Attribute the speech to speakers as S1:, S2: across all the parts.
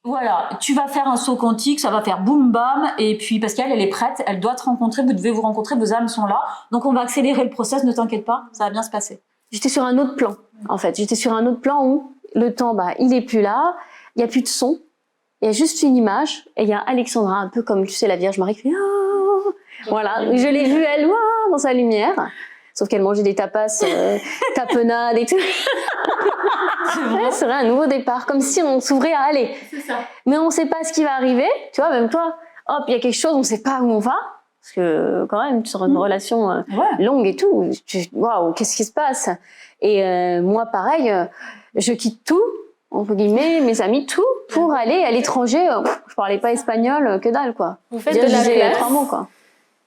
S1: Voilà, tu vas faire un saut quantique, ça va faire boum bam, et puis parce qu'elle est prête, elle doit te rencontrer, vous devez vous rencontrer, vos âmes sont là, donc on va accélérer le process, ne t'inquiète pas, ça va bien se passer.
S2: J'étais sur un autre plan, en fait. J'étais sur un autre plan où le temps, il est plus là, il n'y a plus de son, il y a juste une image, et il y a Alexandra, un peu comme, tu sais, la Vierge Marie qui fait ah. Voilà, je l'ai vue, elle, dans sa lumière. Sauf qu'elle mangeait des tapas, tapenades et tout. Ouais, c'est vrai, un nouveau départ, comme si on s'ouvrait à aller.
S1: C'est ça.
S2: Mais on ne sait pas ce qui va arriver, tu vois, même toi, hop, il y a quelque chose, on ne sait pas où on va. Parce que quand même, tu sors une relation longue et tout. Waouh, qu'est-ce qui se passe? Et moi, pareil, je quitte tout, entre guillemets, mes amis, tout, pour aller à l'étranger. Je parlais pas espagnol, que dalle, quoi.
S3: Vous faites de la place.
S2: 3 mots, quoi.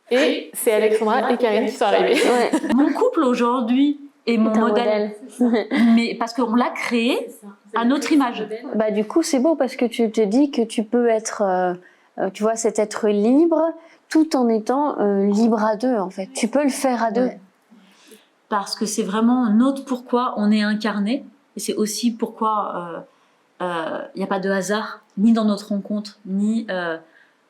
S3: Et c'est Alexandra et Karine qui sont arrivées.
S2: Ouais.
S1: Mon couple aujourd'hui est mon
S2: C'est un
S1: modèle. Mais parce qu'on l'a créé à notre image.
S2: Bah, du coup, c'est beau parce que tu te dis que tu peux être, tu vois, cet être libre tout en étant libre à deux, en fait. Tu peux le faire à deux.
S1: Ouais. Parce que c'est vraiment notre pourquoi on est incarné. Et c'est aussi pourquoi il n'y a pas de hasard, ni dans notre rencontre, ni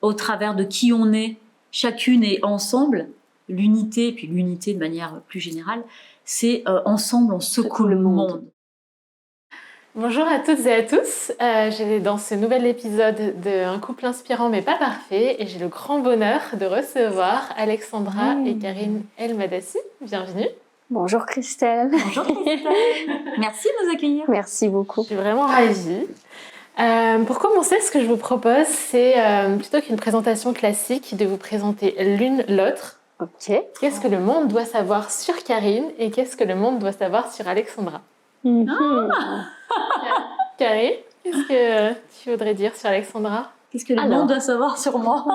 S1: au travers de qui on est. Chacune est ensemble. L'unité, puis l'unité de manière plus générale, c'est ensemble on secoue le monde.
S3: Bonjour à toutes et à tous, j'ai dans ce nouvel épisode de Un couple inspirant mais pas parfait et j'ai le grand bonheur de recevoir Alexandra et Karine Elmadassi. Bienvenue.
S2: Bonjour Christelle.
S1: Bonjour Christelle. Merci de nous accueillir.
S2: Merci beaucoup.
S3: Je suis vraiment ravie. Pour commencer, ce que je vous propose, c'est plutôt qu'une présentation classique, de vous présenter l'une l'autre.
S2: Ok.
S3: Qu'est-ce que le monde doit savoir sur Karine et qu'est-ce que le monde doit savoir sur Alexandra? Karine, qu'est-ce que tu voudrais dire sur Alexandra?
S1: Qu'est-ce que le monde doit savoir sur moi?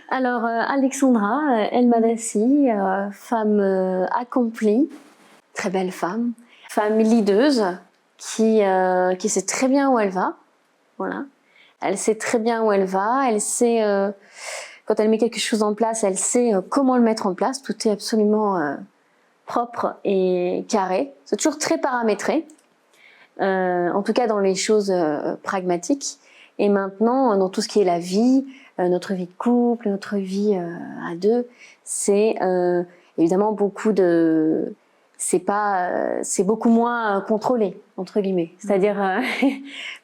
S2: Alors, Alexandra Elmadassi, femme accomplie, très belle femme leaduse, qui sait très bien où elle va. Voilà. Elle sait très bien où elle va, elle sait, quand elle met quelque chose en place, elle sait comment le mettre en place. Tout est absolument propre et carré. C'est toujours très paramétré, en tout cas dans les choses pragmatiques. Et maintenant, dans tout ce qui est la vie, notre vie de couple, notre vie à deux, c'est évidemment c'est beaucoup moins contrôlé, entre guillemets. C'est-à-dire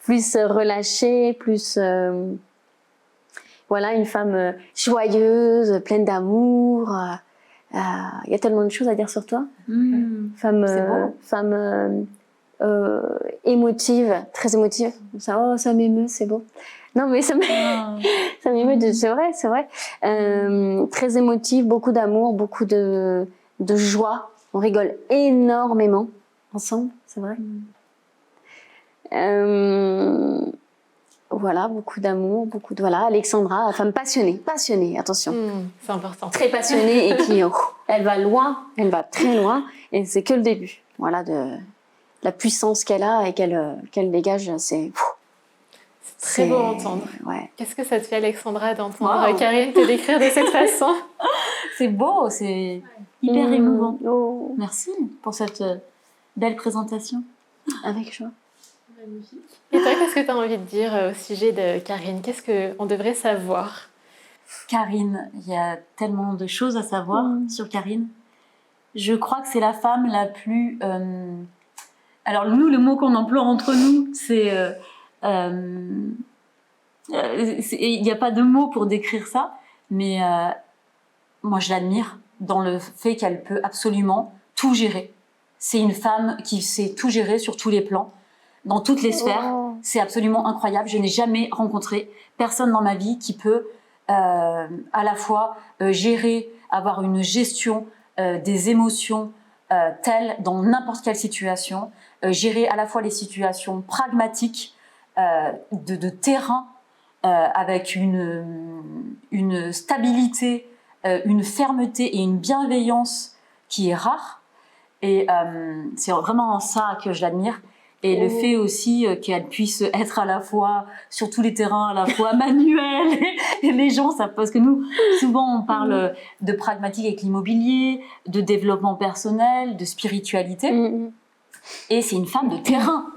S2: plus relâché, plus voilà, une femme joyeuse, pleine d'amour. Il y a tellement de choses à dire sur toi. Femme émotive, très émotive. Ça m'émeut, c'est beau. Non mais ça m'émeut, c'est vrai. Très émotive, beaucoup d'amour, beaucoup de joie. On rigole énormément ensemble, c'est vrai. Voilà, beaucoup d'amour, voilà. Alexandra, femme passionnée, attention.
S3: C'est important.
S2: Très passionnée et qui, elle va loin, elle va très loin, et c'est que le début. Voilà, de la puissance qu'elle a et qu'elle dégage, c'est
S3: très beau à entendre.
S2: Ouais.
S3: Qu'est-ce que ça te fait, Alexandra, d'entendre Karine te décrire de cette façon?
S1: C'est beau, c'est hyper émouvant. Oh. Merci pour cette belle présentation.
S2: Avec joie.
S3: Magnifique. Et toi, qu'est-ce que tu as envie de dire au sujet de Karine? Qu'est-ce qu'on devrait savoir?
S1: Karine, il y a tellement de choses à savoir sur Karine. Je crois que c'est la femme la plus... Alors nous, le mot qu'on emploie entre nous, c'est... il n'y a pas de mots pour décrire ça, mais moi je l'admire dans le fait qu'elle peut absolument tout gérer. C'est une femme qui sait tout gérer sur tous les plans, dans toutes les sphères. C'est absolument incroyable. Je n'ai jamais rencontré personne dans ma vie qui peut à la fois gérer, avoir une gestion des émotions telle dans n'importe quelle situation, gérer à la fois les situations pragmatiques de terrain avec une stabilité, une fermeté et une bienveillance qui est rare. Et c'est vraiment ça que je l'admire. Et le fait aussi qu'elle puisse être à la fois sur tous les terrains, à la fois manuelle, et les gens savent, parce que nous, souvent on parle de pragmatique avec l'immobilier, de développement personnel, de spiritualité, et c'est une femme de terrain.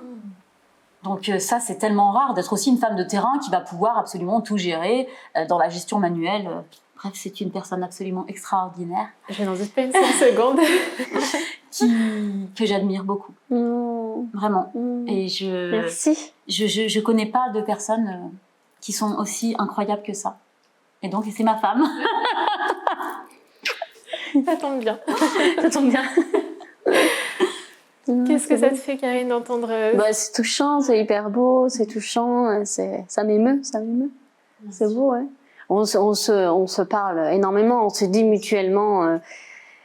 S1: Donc ça, c'est tellement rare d'être aussi une femme de terrain qui va pouvoir absolument tout gérer dans la gestion manuelle. Bref, c'est une personne absolument extraordinaire.
S3: Je n'en doute pas une seule seconde.
S1: Que j'admire beaucoup. Vraiment. Et
S2: Merci.
S1: Je connais pas de personnes qui sont aussi incroyables que ça. Et donc, c'est ma femme.
S3: Ça tombe bien.
S2: Ça tombe bien.
S3: Qu'est-ce que ça te fait, Karine, d'entendre
S2: c'est touchant, c'est hyper beau, c'est touchant, ça m'émeut. C'est beau, ouais. On se parle énormément, on se dit mutuellement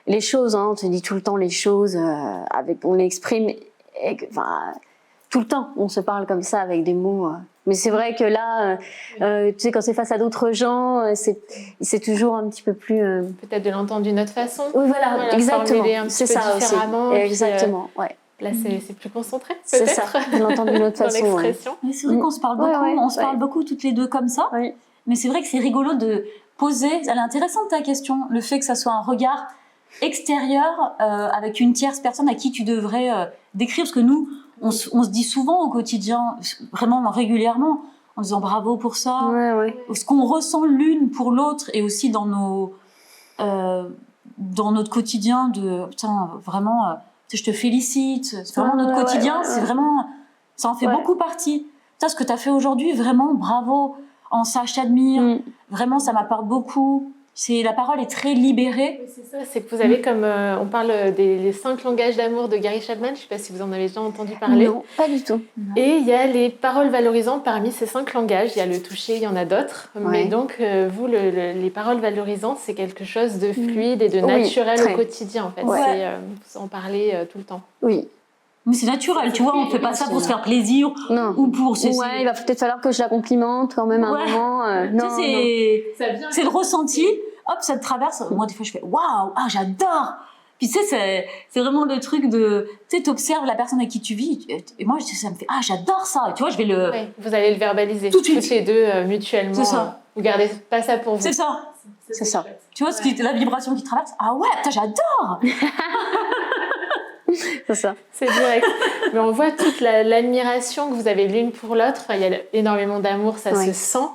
S2: les choses, hein, on se dit tout le temps les choses, on l'exprime, tout le temps, on se parle comme ça avec des mots. Mais c'est vrai que là, tu sais, quand c'est face à d'autres gens, c'est toujours un petit peu plus...
S3: Peut-être de l'entendre d'une autre façon.
S2: Oui, voilà, exactement.
S3: C'est ça aussi.
S2: Exactement, ouais.
S3: Là, c'est plus concentré,
S2: c'est
S3: peut-être.
S2: ça, de l'entendre d'une autre façon.
S3: Dans l'expression.
S1: Mais c'est vrai qu'on se parle beaucoup, on se parle beaucoup toutes les deux comme ça.
S2: Oui.
S1: Mais c'est vrai que c'est rigolo de poser... Elle est intéressante ta question, le fait que ça soit un regard extérieur avec une tierce personne à qui tu devrais décrire, parce que nous, on se dit souvent au quotidien, vraiment régulièrement, en disant bravo pour ça, ce qu'on ressent l'une pour l'autre, et aussi dans notre quotidien de putain, vraiment, je te félicite, c'est vraiment notre quotidien, c'est vraiment, ça en fait beaucoup partie. Putain, ce que tu as fait aujourd'hui, vraiment bravo, en ça je t'admire, vraiment ça m'apporte beaucoup. La parole est très libérée.
S3: Oui, c'est ça, c'est que vous avez comme... on parle des 5 langages d'amour de Gary Chapman, je ne sais pas si vous en avez déjà entendu parler.
S2: Non, pas du tout.
S3: Et il y a les paroles valorisantes parmi ces 5 langages. Il y a le toucher, il y en a d'autres. Mais donc, vous, les paroles valorisantes, c'est quelque chose de fluide et de naturel au quotidien, en fait. Vous en parlez tout le temps.
S2: Oui.
S1: Mais c'est naturel, tu vois, on ne fait pas ça pour se faire plaisir ou pour...
S2: il va peut-être falloir que je la complimente quand même à un moment. Non,
S1: c'est le ressenti, hop, ça te traverse. Moi, des fois, je fais « Waouh, j'adore !» Puis tu sais, c'est vraiment le truc de... Tu sais, t'observes la personne avec qui tu vis, et moi, ça me fait « Ah, j'adore ça !» Tu vois, je vais le...
S3: Oui, vous allez le verbaliser.
S1: Tout de suite.
S3: Toutes les deux, mutuellement.
S1: C'est ça.
S3: Vous gardez pas ça pour vous.
S1: C'est ça.
S2: C'est ça.
S1: Tu vois, la vibration qui traverse. Ah ouais, putain, j'adore.
S2: C'est ça.
S3: C'est direct. Mais on voit toute l'admiration que vous avez l'une pour l'autre. Enfin, il y a énormément d'amour, ça se sent.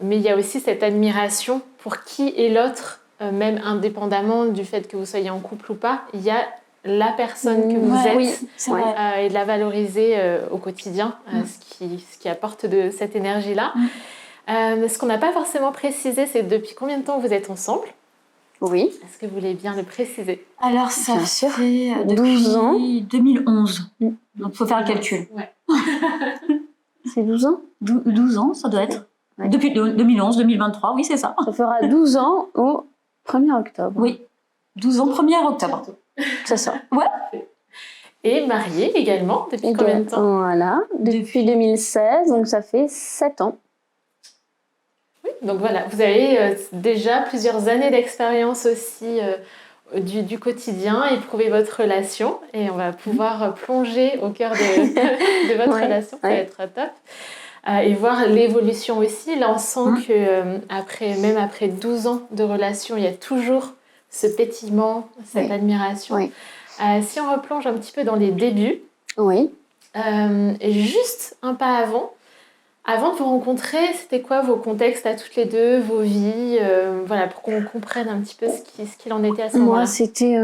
S3: Mais il y a aussi cette admiration pour qui est l'autre, même indépendamment du fait que vous soyez en couple ou pas. Il y a la personne que vous êtes et de la valoriser au quotidien, ce qui apporte de cette énergie-là. Ce qu'on n'a pas forcément précisé, c'est depuis combien de temps vous êtes ensemble?
S2: Oui.
S3: Est-ce que vous voulez bien le préciser?
S1: Alors, ça fait depuis
S2: 12 ans.
S1: 2011. Donc, il faut faire le calcul.
S3: Ouais.
S2: C'est 12 ans
S1: 12 ans, ça doit être. Ouais. Depuis 2011, 2023, oui, c'est ça.
S2: Ça fera 12 ans au 1er octobre.
S1: Oui, 12 ans, 1er octobre.
S2: C'est ça.
S1: Ouais.
S3: Et mariée également, depuis combien de temps?
S2: Voilà, depuis 2016, donc ça fait 7 ans.
S3: Oui, donc voilà, vous avez déjà plusieurs années d'expérience aussi du quotidien, éprouver votre relation, et on va pouvoir plonger au cœur de votre relation, ça va être top. Et voir l'évolution aussi. Là, on sent que même après 12 ans de relation, il y a toujours ce pétillement, cette admiration.
S2: Oui.
S3: Si on replonge un petit peu dans les débuts, juste un pas avant de vous rencontrer, c'était quoi vos contextes à toutes les deux, vos vies, voilà, pour qu'on comprenne un petit peu ce qu'il en était à ce moment-là.
S2: Moi, c'était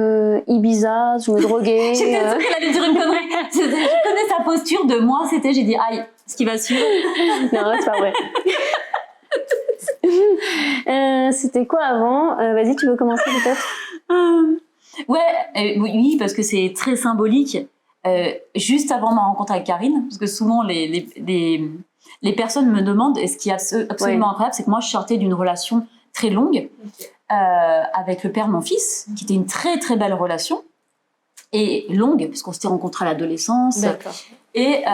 S2: Ibiza, je me droguais.
S1: J'étais sûre qu'elle allait dire une connerie. Je connais sa posture de moi, j'ai dit aïe, ce qui va suivre.
S2: Non, c'est pas vrai. C'était quoi avant? Vas-y, tu veux commencer peut-être?
S1: Oui, parce que c'est très symbolique. Juste avant ma rencontre avec Karine, parce que souvent les personnes me demandent, et ce qui est absolument incroyable, c'est que moi je sortais d'une relation très longue avec le père de mon fils, qui était une très très belle relation, et longue, parce qu'on s'était rencontrés à l'adolescence.
S3: D'accord.
S1: Et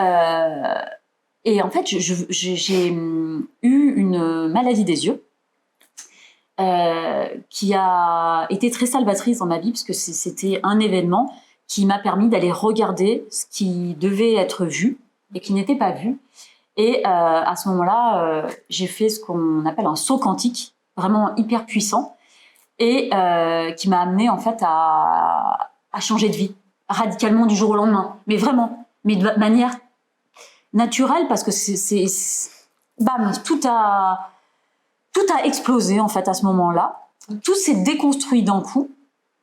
S1: en fait, j'ai eu une maladie des yeux qui a été très salvatrice dans ma vie, parce que c'était un événement qui m'a permis d'aller regarder ce qui devait être vu et qui n'était pas vu. Et à ce moment-là, j'ai fait ce qu'on appelle un saut quantique, vraiment hyper puissant, et qui m'a amené en fait à changer de vie radicalement du jour au lendemain. Mais vraiment, mais de manière naturel parce que bam, tout a explosé en fait à ce moment-là. Tout s'est déconstruit d'un coup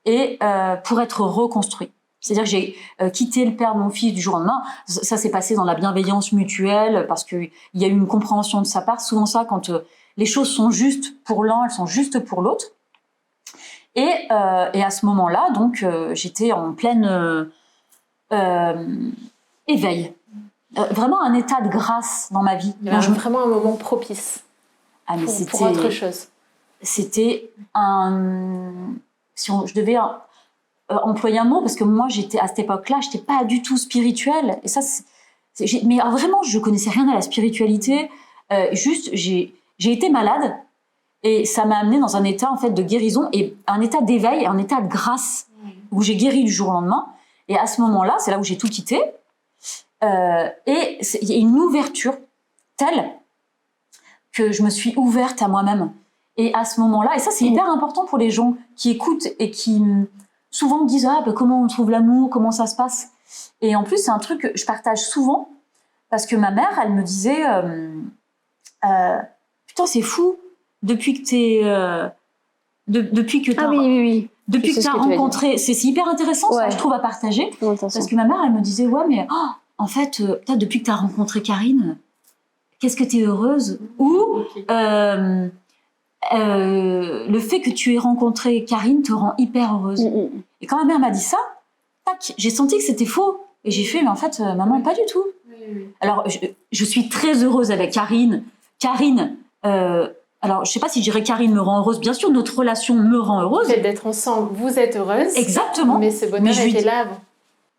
S1: et pour être reconstruit. C'est-à-dire que j'ai quitté le père de mon fils du jour au lendemain. Ça s'est passé dans la bienveillance mutuelle parce qu'il y a eu une compréhension de sa part. Souvent ça, quand les choses sont justes pour l'un, elles sont justes pour l'autre. Et à ce moment-là, donc, j'étais en pleine éveil. Vraiment un état de grâce dans ma vie.
S3: Il y avait vraiment un moment propice pour autre chose.
S1: C'était je devais employer un mot, parce que moi, à cette époque-là, je n'étais pas du tout spirituelle. Et ça, mais vraiment, je connaissais rien à la spiritualité. Juste, j'ai été malade et ça m'a amenée dans un état en fait de guérison et un état d'éveil, un état de grâce où j'ai guéri du jour au lendemain. Et à ce moment-là, c'est là où j'ai tout quitté. Et il y a une ouverture telle que je me suis ouverte à moi-même. Et à ce moment-là, et ça c'est hyper important pour les gens qui écoutent et qui souvent disent comment on trouve l'amour, comment ça se passe. Et en plus, c'est un truc que je partage souvent parce que ma mère, elle me disait putain, c'est fou, depuis que tu as rencontré, c'est hyper intéressant ça, je trouve, à partager. Parce que ma mère, elle me disait mais en fait, depuis que tu as rencontré Karine, qu'est-ce que tu es heureuse. Ou le fait que tu aies rencontré Karine te rend hyper heureuse. Et quand ma mère m'a dit ça, tac, j'ai senti que c'était faux. Et j'ai fait, mais en fait, maman, pas du tout. Alors, je suis très heureuse avec Karine. Karine, alors je sais pas si je dirais Karine me rend heureuse. Bien sûr, notre relation me rend heureuse.
S3: Le fait d'être ensemble, vous êtes heureuse.
S1: Exactement.
S3: Mais ce bonheur était là avant.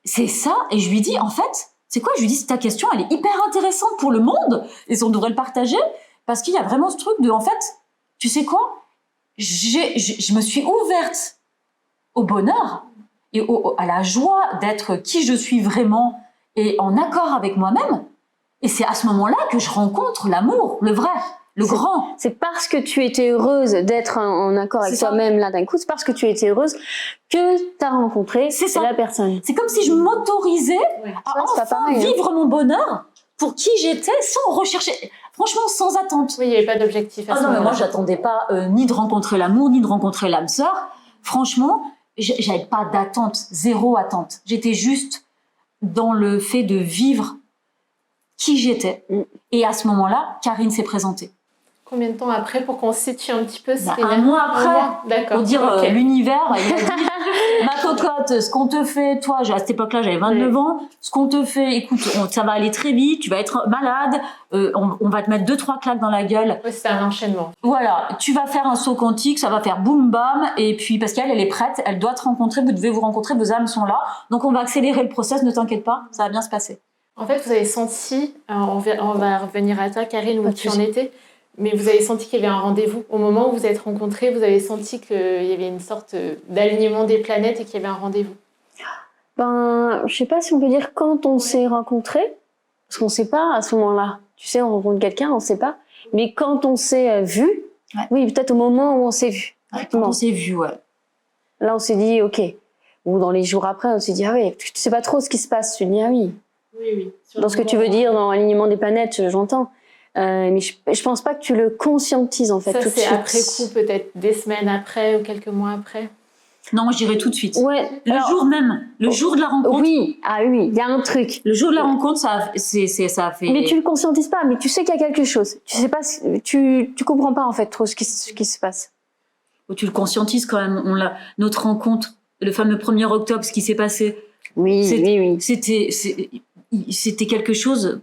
S1: C'est ça. Et je lui dis, en fait, c'est quoi? Je lui dis, ta question, elle est hyper intéressante pour le monde. Et on devrait le partager. Parce qu'il y a vraiment ce truc de, en fait, tu sais quoi? Je me suis ouverte au bonheur et à la joie d'être qui je suis vraiment et en accord avec moi-même. Et c'est à ce moment-là que je rencontre l'amour, le vrai, le grand.
S2: C'est parce que tu étais heureuse d'être en accord avec toi-même là d'un coup, c'est parce que tu étais heureuse que tu as rencontré la personne.
S1: C'est comme si je m'autorisais à enfin vivre mon bonheur pour qui j'étais sans rechercher, franchement sans attente.
S3: Oui, il n'y avait pas d'objectif à ce moment-là.
S1: Moi j'attendais pas ni de rencontrer l'amour, ni de rencontrer l'âme sœur. Franchement, j'avais pas d'attente, zéro attente. J'étais juste dans le fait de vivre qui j'étais. Et à ce moment-là, Karine s'est présentée.
S3: Combien de temps après pour qu'on situe un petit peu
S1: un mois après.
S3: D'accord.
S1: Pour dire l'univers, il a dit ma cocotte, ce qu'on te fait, toi, à cette époque-là, j'avais 29 ans, ce qu'on te fait, écoute, ça va aller très vite, tu vas être malade, on va te mettre 2-3 claques dans la gueule.
S3: Oui, c'est un enchaînement.
S1: Voilà, tu vas faire un saut quantique, ça va faire boum bam, et puis parce qu'elle est prête, elle doit te rencontrer, vous devez vous rencontrer, vos âmes sont là, donc on va accélérer le process, ne t'inquiète pas, ça va bien se passer.
S3: En fait, vous avez senti, on va revenir à toi, Karine, où tu en étais, mais vous avez senti qu'il y avait un rendez-vous. Au moment où vous êtes rencontrés, vous avez senti qu'il y avait une sorte d'alignement des planètes et qu'il y avait un rendez-vous.
S2: Je sais pas si on peut dire quand on s'est rencontrés, parce qu'on sait pas à ce moment-là. Tu sais, on rencontre quelqu'un, on sait pas. Mais quand on s'est vu, oui, peut-être au moment où on s'est vu.
S1: Quand on s'est vu,
S2: Là, on s'est dit, ok. Ou dans les jours après, on s'est dit, ah oui, tu sais pas trop ce qui se passe. Tu dis, ah oui.
S3: Oui.
S2: Dans ce que tu veux dire, dans l'alignement des planètes, j'entends. Mais je pense pas que tu le conscientises en fait tout de suite.
S3: Ça, c'est après coup, peut-être des semaines après ou quelques mois après.
S1: Non, moi je dirais tout de suite.
S2: Ouais.
S1: Jour même, le jour de la rencontre.
S2: Oui, il y a un truc.
S1: Le jour de la rencontre, ça a fait.
S2: Mais tu le conscientises pas, mais tu sais qu'il y a quelque chose. Tu sais pas, tu comprends pas en fait trop ce qui se passe.
S1: Tu le conscientises quand même. Notre rencontre, le fameux 1er octobre, ce qui s'est passé.
S2: Oui.
S1: C'était quelque chose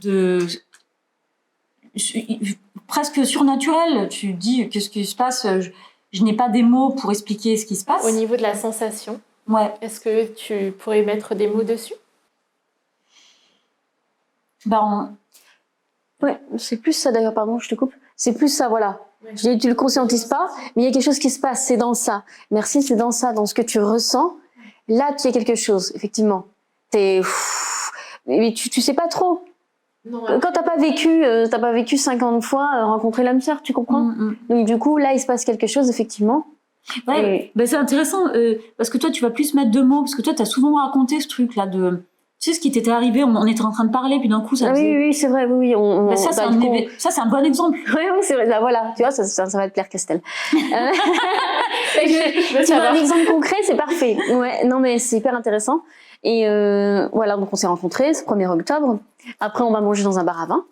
S1: de presque surnaturel. Tu dis, qu'est-ce qui se passe? Je n'ai pas des mots pour expliquer ce qui se passe.
S3: Au niveau de la sensation, est-ce que tu pourrais mettre des mots dessus?
S2: Ouais, c'est plus ça d'ailleurs, pardon, je te coupe. C'est plus ça, voilà. Ouais. Je dis, tu le conscientises pas, mais il y a quelque chose qui se passe, c'est dans ça. Merci, c'est dans ça, dans ce que tu ressens. Là, il y a quelque chose, effectivement. Mais tu sais pas trop. Non, quand t'as pas vécu 50 fois rencontrer l'âme sœur, tu comprends? Donc du coup, là, il se passe quelque chose, effectivement.
S1: Ouais, c'est intéressant parce que toi, tu vas plus mettre de mots, parce que toi, t'as souvent raconté ce truc-là de, tu Tu sais ce qui t'était arrivé, on était en train de parler, puis d'un coup, ça
S2: Ah
S1: faisait...
S2: oui, c'est vrai, oui.
S1: Ça, c'est un bon exemple.
S2: Oui, c'est vrai. Là, voilà, tu vois, ça va te plaire, Christelle.
S3: Je veux
S2: Tu as
S3: savoir.
S2: un exemple concret, c'est parfait. Ouais, non, mais c'est hyper intéressant. Et voilà, donc on s'est rencontrés, c'est le 1er octobre. Après, on va manger dans un bar à vin.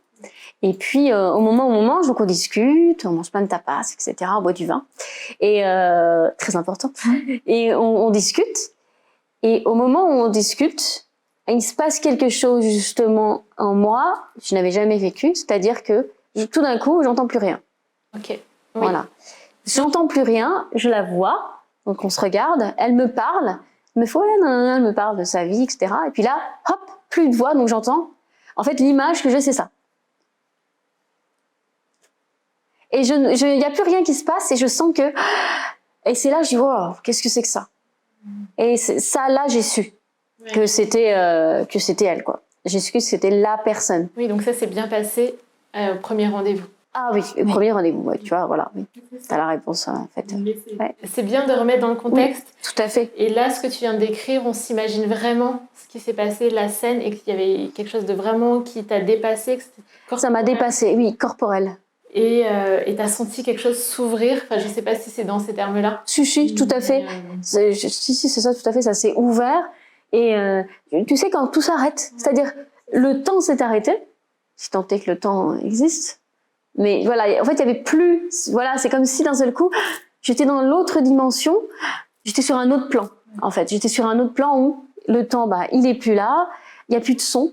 S2: Et puis, au moment où on mange, donc on discute, on mange plein de tapas, etc., on boit du vin. Et très important. Et on discute. Et au moment où on discute, il se passe quelque chose justement en moi, je n'avais jamais vécu, c'est-à-dire que tout d'un coup, j'entends plus rien.
S3: Ok. Oui.
S2: Voilà. J'entends plus rien, je la vois, donc on se regarde, elle me parle, elle me fait ouais, elle me parle de sa vie, etc. Et puis là, hop, plus de voix, donc j'entends. En fait, l'image que j'ai, c'est ça. Et il n'y a plus rien qui se passe et je sens que... Et c'est là, je dis, wow, qu'est-ce que c'est que ça? Et ça, là, j'ai su que c'était elle, quoi. J'ai su que c'était la personne.
S3: Oui, donc ça s'est bien passé au premier rendez-vous.
S2: Ah oui, le premier rendez-vous, ouais, tu vois, voilà. Oui. T'as la réponse, en fait. Ouais.
S3: C'est bien de remettre dans le contexte.
S2: Oui, tout à fait.
S3: Et là, ce que tu viens de décrire, on s'imagine vraiment ce qui s'est passé, la scène, et qu'il y avait quelque chose de vraiment qui t'a dépassé.
S2: Ça m'a dépassé, oui, corporel.
S3: Et t'as senti quelque chose s'ouvrir. Enfin, je sais pas si c'est dans ces termes-là.
S2: Si, tout à fait. Si, c'est ça, tout à fait. Ça s'est ouvert. Et tu sais, quand tout s'arrête, c'est-à-dire le temps s'est arrêté, si tant est que le temps existe. Mais voilà, en fait, il y avait plus. Voilà, c'est comme si d'un seul coup, j'étais dans l'autre dimension. J'étais sur un autre plan. En fait, j'étais sur un autre plan où le temps, il est plus là. Il y a plus de son.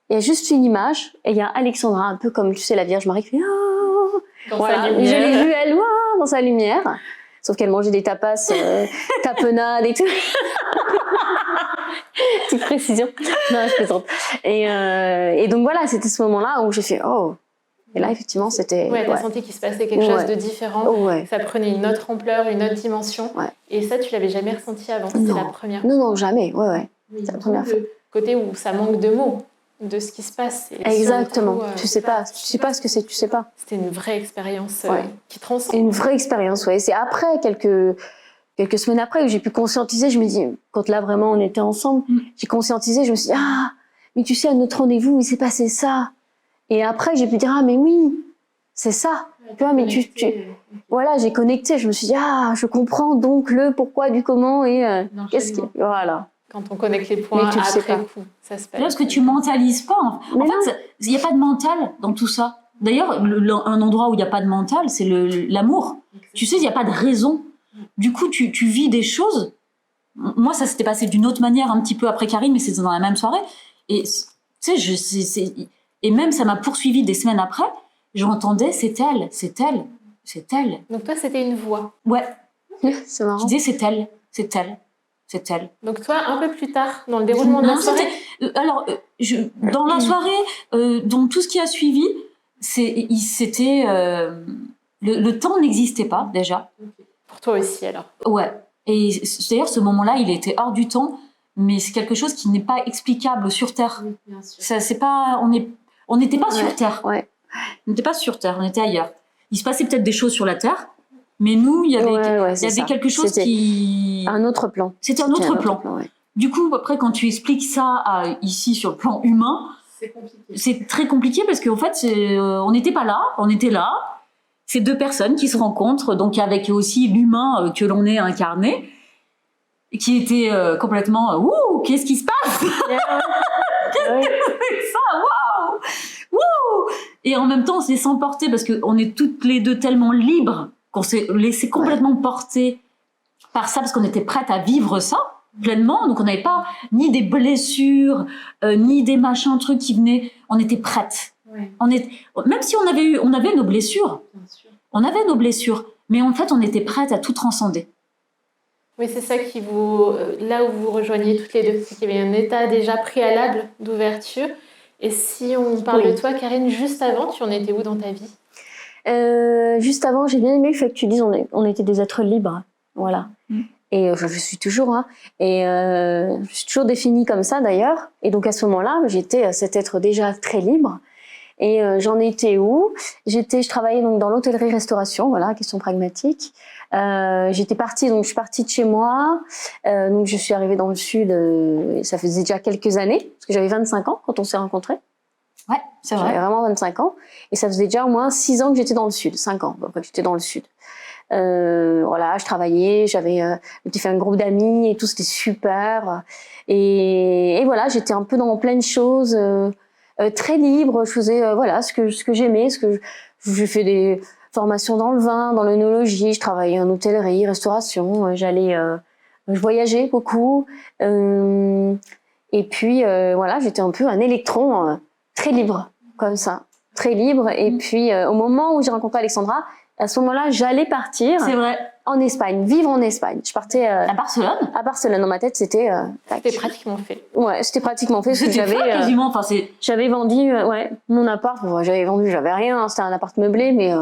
S2: Il y a juste une image. Et il y a Alexandra, un peu comme tu sais la Vierge Marie, qui fait voilà, je l'ai vue elle dans sa lumière, sauf qu'elle mangeait des tapas, tapenades et tout. Petite précision. Non, je plaisante. Et donc voilà, c'était ce moment-là où j'ai fait oh. Et là, effectivement, c'était.
S3: Ouais, t'as senti qu'il se passait quelque chose de différent.
S2: Ouais.
S3: Ça prenait une autre ampleur, une autre dimension.
S2: Ouais.
S3: Et ça, tu l'avais jamais ressenti avant. C'était la première fois.
S2: Non, jamais. Ouais.
S3: Oui,
S2: c'est la première fois.
S3: Côté où ça manque de mots, de ce qui se passe. Et
S2: exactement.
S3: Coup,
S2: tu sais pas ce que c'est, tu sais pas.
S3: C'était une vraie expérience qui transcende.
S2: Une vraie expérience, ouais. C'est après, quelques semaines après, où j'ai pu conscientiser, je me dis, quand là vraiment on était ensemble, j'ai conscientisé, je me suis dit, ah, mais tu sais, à notre rendez-vous, il s'est passé ça. Et après, j'ai pu dire, ah, mais oui, c'est ça. Ouais, tu vois, mais voilà, j'ai connecté, je me suis dit, ah, je comprends donc le pourquoi du comment et qu'est-ce qui. Voilà.
S3: Quand on connecte les points après coup, ça se passe.
S1: Parce que tu mentalises pas. En fait, il n'y a pas de mental dans tout ça. D'ailleurs, un endroit où il n'y a pas de mental, c'est l'amour. Tu sais, il n'y a pas de raison. Du coup, tu vis des choses. Moi, ça s'était passé d'une autre manière un petit peu après Karine, mais c'était dans la même soirée. Et tu sais, et même ça m'a poursuivi des semaines après. J'entendais, c'est elle, c'est elle, c'est elle.
S3: Donc toi, c'était une voix.
S1: Ouais.
S2: C'est marrant.
S1: Je disais, c'est elle, c'est elle. C'est elle.
S3: Donc toi, un peu plus tard, dans le déroulement de la soirée.
S1: Dans la soirée, dans tout ce qui a suivi, c'était le temps n'existait pas déjà.
S3: Pour toi aussi, alors.
S1: Ouais. Et d'ailleurs, ce moment-là, il était hors du temps, mais c'est quelque chose qui n'est pas explicable sur Terre.
S3: Oui, bien sûr.
S1: Ça, c'est pas, on n'était pas sur Terre.
S2: Ouais.
S1: On n'était pas sur Terre, on était ailleurs. Il se passait peut-être des choses sur la Terre. Mais nous, il y avait quelque chose qui...
S2: Un autre plan.
S1: C'était un autre plan.
S2: Ouais.
S1: Du coup, après, quand tu expliques ça ici, sur le plan humain, c'est très compliqué parce qu'en fait, on n'était pas là, on était là. C'est deux personnes qui se rencontrent, donc avec aussi l'humain que l'on est incarné, qui était complètement « Ouh, qu'est-ce qui se passe ?» Qu'est-ce que c'est ça? Waouh! Wouh! Et en même temps, on s'est laissé emporter parce qu'on est toutes les deux tellement libres qu'on s'est laissé complètement porter par ça parce qu'on était prête à vivre ça pleinement. Donc on n'avait pas ni des blessures, ni des machins, trucs qui venaient. On était prêtes. Ouais. Même si on avait nos blessures. Bien sûr. On avait nos blessures. Mais en fait, on était prêtes à tout transcender.
S3: Oui, c'est ça qui là où vous rejoignez toutes les deux. C'est qu'il y avait un état déjà préalable d'ouverture. Et si on parle de toi, Karine, juste avant, tu en étais où dans ta vie?
S2: Juste avant, j'ai bien aimé le fait que tu dises on était des êtres libres, voilà. Et je suis toujours, et je suis toujours définie comme ça d'ailleurs. Et donc à ce moment-là, j'étais cet être déjà très libre. Et j'en étais où? Je travaillais donc dans l'hôtellerie-restauration, voilà, question pragmatique. Je suis partie de chez moi. Donc je suis arrivée dans le sud, ça faisait déjà quelques années, parce que j'avais 25 ans quand on s'est rencontrés.
S1: Ouais, c'est vrai.
S2: J'avais vraiment 25 ans. Et ça faisait déjà au moins 6 ans que j'étais dans le sud, 5 ans après que j'étais dans le sud. Voilà, je travaillais, j'avais fait un groupe d'amis et tout, c'était super. Et voilà, j'étais un peu dans plein de choses, très libre. Je faisais voilà ce que j'aimais, j'ai fait des formations dans le vin, dans l'œnologie. Je travaillais en hôtellerie, restauration. Je voyageais beaucoup. Et puis voilà, j'étais un peu un électron très libre, comme ça, très libre. Et puis au moment où j'ai rencontré Alexandra, à ce moment-là, j'allais partir en Espagne, vivre en Espagne. Je partais
S1: à Barcelone.
S2: À Barcelone, dans ma tête, c'était
S3: pratiquement fait.
S2: Ouais, c'était pratiquement fait.
S1: C'était quasiment. Enfin,
S2: j'avais vendu, mon appart. J'avais vendu, j'avais rien. C'était un appart meublé, mais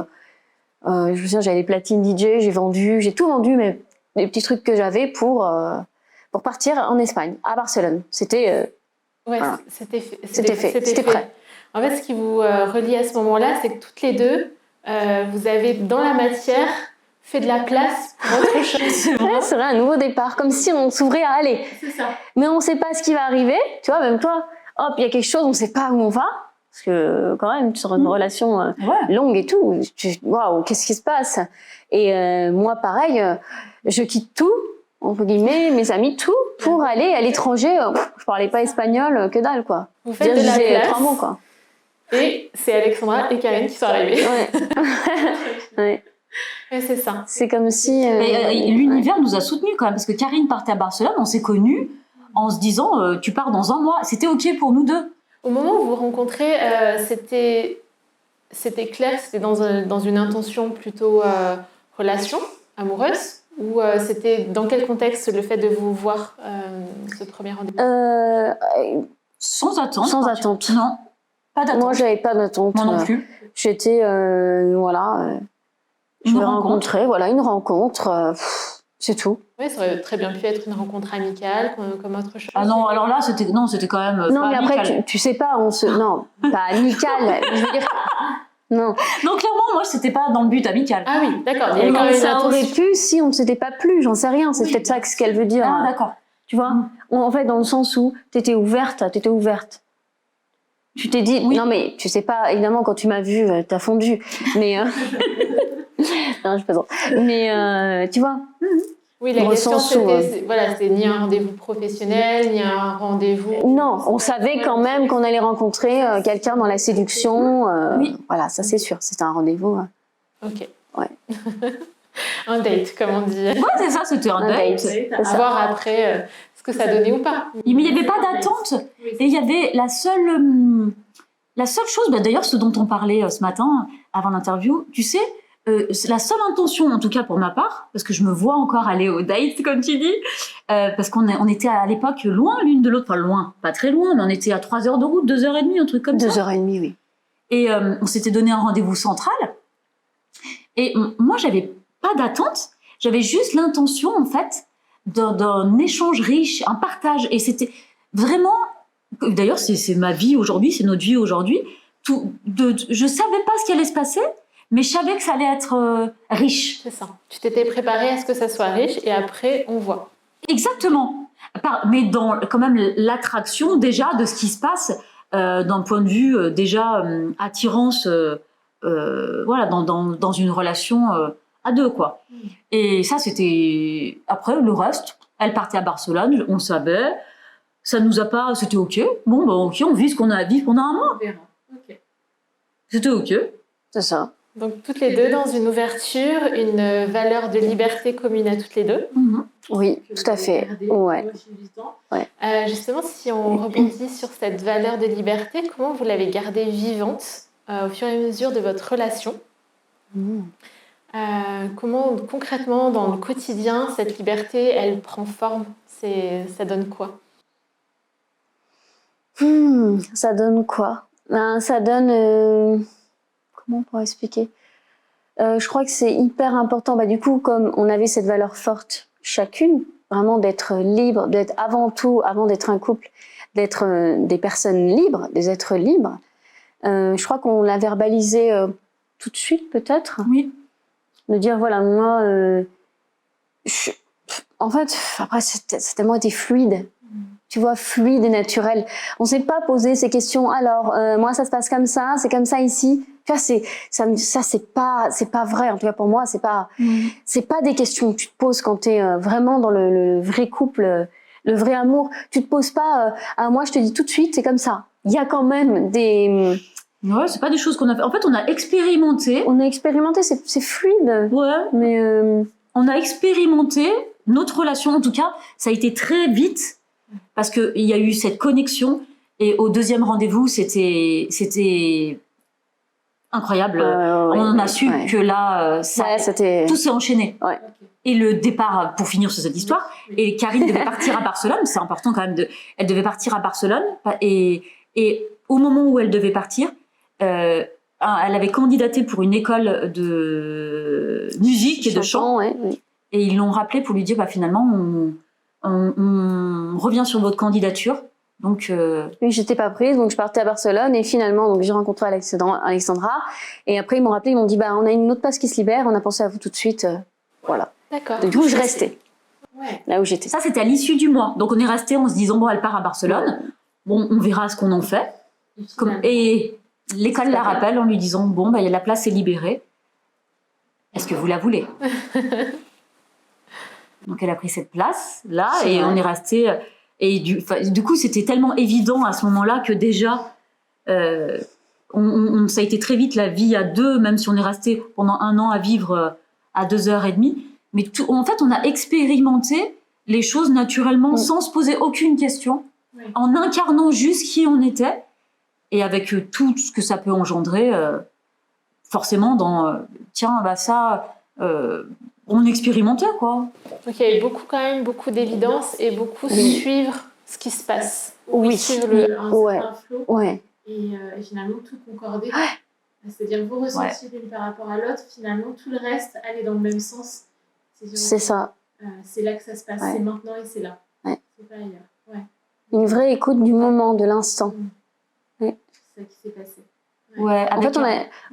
S2: je me souviens, j'avais des platines DJ, j'ai tout vendu, mais les petits trucs que j'avais pour partir en Espagne, à Barcelone. C'était voilà.
S3: C'était fait. C'était prêt. En fait, ce qui vous relie à ce moment-là, c'est que toutes les deux, vous avez dans la matière fait de la place pour autre chose.
S2: C'est vrai, un nouveau départ, comme si on s'ouvrait à aller.
S3: C'est ça.
S2: Mais on ne sait pas ce qui va arriver. Tu vois, même toi, hop, il y a quelque chose, on ne sait pas où on va. Parce que quand même, sur une relation longue et tout, waouh, qu'est-ce qui se passe? Et moi, pareil, je quitte tout, entre guillemets, mes amis, tout, pour aller à l'étranger. Je parlais pas espagnol, que dalle, quoi.
S3: Vous faites de la place.
S2: 3 mots, quoi.
S3: Et c'est Alexandra et Karine qui sont arrivées.
S2: Ouais.
S3: Mais c'est ça.
S2: C'est comme si...
S1: l'univers nous a soutenus quand même, parce que Karine partait à Barcelone, on s'est connus en se disant tu pars dans un mois. C'était OK pour nous deux.
S3: Au moment où vous vous rencontrez, c'était clair, c'était dans une intention plutôt relation amoureuse, ou c'était dans quel contexte le fait de vous voir ce premier rendez-vous?
S1: Sans attente.
S2: Sans attente.
S1: Non. Pas d'attente.
S2: Moi, j'avais pas d'attente.
S1: Moi non plus.
S2: J'étais, je me rencontrais, voilà, une rencontre, c'est tout.
S3: Oui, ça aurait très bien pu être une rencontre amicale, comme autre chose.
S1: Ah non, alors là, c'était quand même.
S2: Non, mais après, tu sais pas, non, pas amical, je veux dire. Non.
S1: Donc clairement, moi, c'était pas dans le but amical.
S3: Ah oui, d'accord.
S2: Ça aurait pu si on ne s'était pas plu, j'en sais rien. C'est peut-être ça ce qu'elle veut dire.
S1: Ah d'accord.
S2: Tu vois, en fait, dans le sens où t'étais ouverte. Tu t'es dit, non mais tu sais pas, évidemment quand tu m'as vue, t'as fondu, mais non je plaisante, mais tu vois.
S3: Oui, la question c'était ni un rendez-vous professionnel, ni un rendez-vous.
S2: Non, on savait quand même qu'on allait rencontrer quelqu'un dans la séduction. Voilà, ça c'est sûr, c'était un rendez-vous.
S3: Ok.
S2: Ouais.
S3: Un date, comme on dit.
S1: Ouais, c'est ça, c'était un date.
S3: À voir après ce que ça donnait ou pas.
S1: Mais il n'y avait pas d'attente. Et il y avait la seule chose, d'ailleurs, ce dont on parlait ce matin avant l'interview, tu sais, la seule intention, en tout cas pour ma part, parce que je me vois encore aller au date, comme tu dis, parce qu'on était à l'époque loin l'une de l'autre, enfin loin, pas très loin, mais on était à 3 heures de route, 2h30, un truc comme ça.
S2: 2h30, oui.
S1: Et on s'était donné un rendez-vous central. Et moi, j'avais pas d'attente, j'avais juste l'intention, en fait, d'un échange riche, un partage. Et c'était vraiment... D'ailleurs, c'est ma vie aujourd'hui, c'est notre vie aujourd'hui. Je savais pas ce qui allait se passer, mais je savais que ça allait être riche.
S3: C'est ça. Tu t'étais préparée à ce que ça soit riche et après, on voit.
S1: Exactement. Mais dans quand même l'attraction déjà de ce qui se passe d'un point de vue déjà attirance voilà, dans une relation à deux, quoi. Et ça, c'était... Après, le reste, elle partait à Barcelone, on savait... Ça nous a pas... C'était OK. Bon, OK, on vit ce qu'on a à vivre pendant un mois.
S3: On verra. Okay.
S1: C'était OK.
S2: C'est ça.
S3: Donc, toutes les deux dans une ouverture, une valeur de liberté commune à toutes les deux.
S2: Oui, tout à fait. Ouais.
S3: Justement, si on rebondit sur cette valeur de liberté, comment vous l'avez gardée vivante au fur et à mesure de votre relation? Comment, concrètement, dans le quotidien, cette liberté, elle prend forme? Ça donne quoi?
S2: Ça donne quoi? Ça donne... Comment on pourrait expliquer? Je crois que c'est hyper important. Du coup, comme on avait cette valeur forte chacune, vraiment d'être libre, d'être avant tout, avant d'être un couple, d'être des personnes libres, des êtres libres, Je crois qu'on l'a verbalisé tout de suite, peut-être.
S1: Oui.
S2: De dire, voilà, moi, en fait, après, c'est tellement été fluide. Tu vois, fluide et naturel. On s'est pas posé ces questions. Alors, moi, ça se passe comme ça, c'est comme ça ici. Tu vois, ça, c'est pas vrai. En tout cas, pour moi, c'est pas des questions que tu te poses quand t'es vraiment dans le vrai couple, le vrai amour. Tu te poses pas, moi, je te dis tout de suite, c'est comme ça. Il y a quand même des...
S1: Ouais, c'est pas des choses qu'on a fait. En fait, on a expérimenté.
S2: On a expérimenté, c'est fluide.
S1: Ouais.
S2: Mais
S1: on a expérimenté notre relation. En tout cas, ça a été très vite parce qu'il y a eu cette connexion. Et au deuxième rendez-vous, c'était incroyable. On a su que là, tout s'est enchaîné.
S2: Ouais.
S1: Et le départ, pour finir sur cette histoire, et Karine devait partir à Barcelone. C'est important quand même. Elle devait partir à Barcelone. Et au moment où elle devait partir, elle avait candidaté pour une école de musique et de chant.
S2: Ouais, oui.
S1: Et ils l'ont rappelé pour lui dire, finalement, on revient sur votre candidature. Donc,
S2: oui, j'étais pas prise, donc je partais à Barcelone et finalement, donc j'ai rencontré Alexandra. Et après, ils m'ont rappelé, ils m'ont dit, on a une autre place qui se libère, on a pensé à vous tout de suite. Voilà.
S3: D'accord.
S2: Du coup, je restais.
S3: Ouais.
S2: Là où j'étais.
S1: Ça, c'était à l'issue du mois. Donc, on est resté en se disant, elle part à Barcelone. Bon, on verra ce qu'on en fait. Et l'école la rappelle en lui disant, la place est libérée. Est-ce que vous la voulez? Donc, elle a pris cette place-là et on est resté... Et du coup, c'était tellement évident à ce moment-là que déjà, ça a été très vite la vie à deux, même si on est resté pendant 1 an à vivre à 2h30. Mais en fait, on a expérimenté les choses naturellement, sans se poser aucune question, en incarnant juste qui on était, et avec tout ce que ça peut engendrer, forcément dans on expérimentait, quoi.
S3: Donc il y a eu beaucoup d'évidence et beaucoup suivre ce qui se passe. Suivre un flow.
S2: Ouais.
S3: Et finalement tout concorder. C'est-à-dire vos ressentis l'une par rapport à l'autre, finalement tout le reste allait dans le même sens.
S2: C'est ça.
S3: C'est là que ça se passe, c'est maintenant et c'est là.
S2: Ouais.
S3: C'est pas ailleurs. Ouais.
S2: Une vraie écoute du moment, de l'instant.
S3: C'est ça qui s'est passé.
S1: Ouais,
S2: en fait,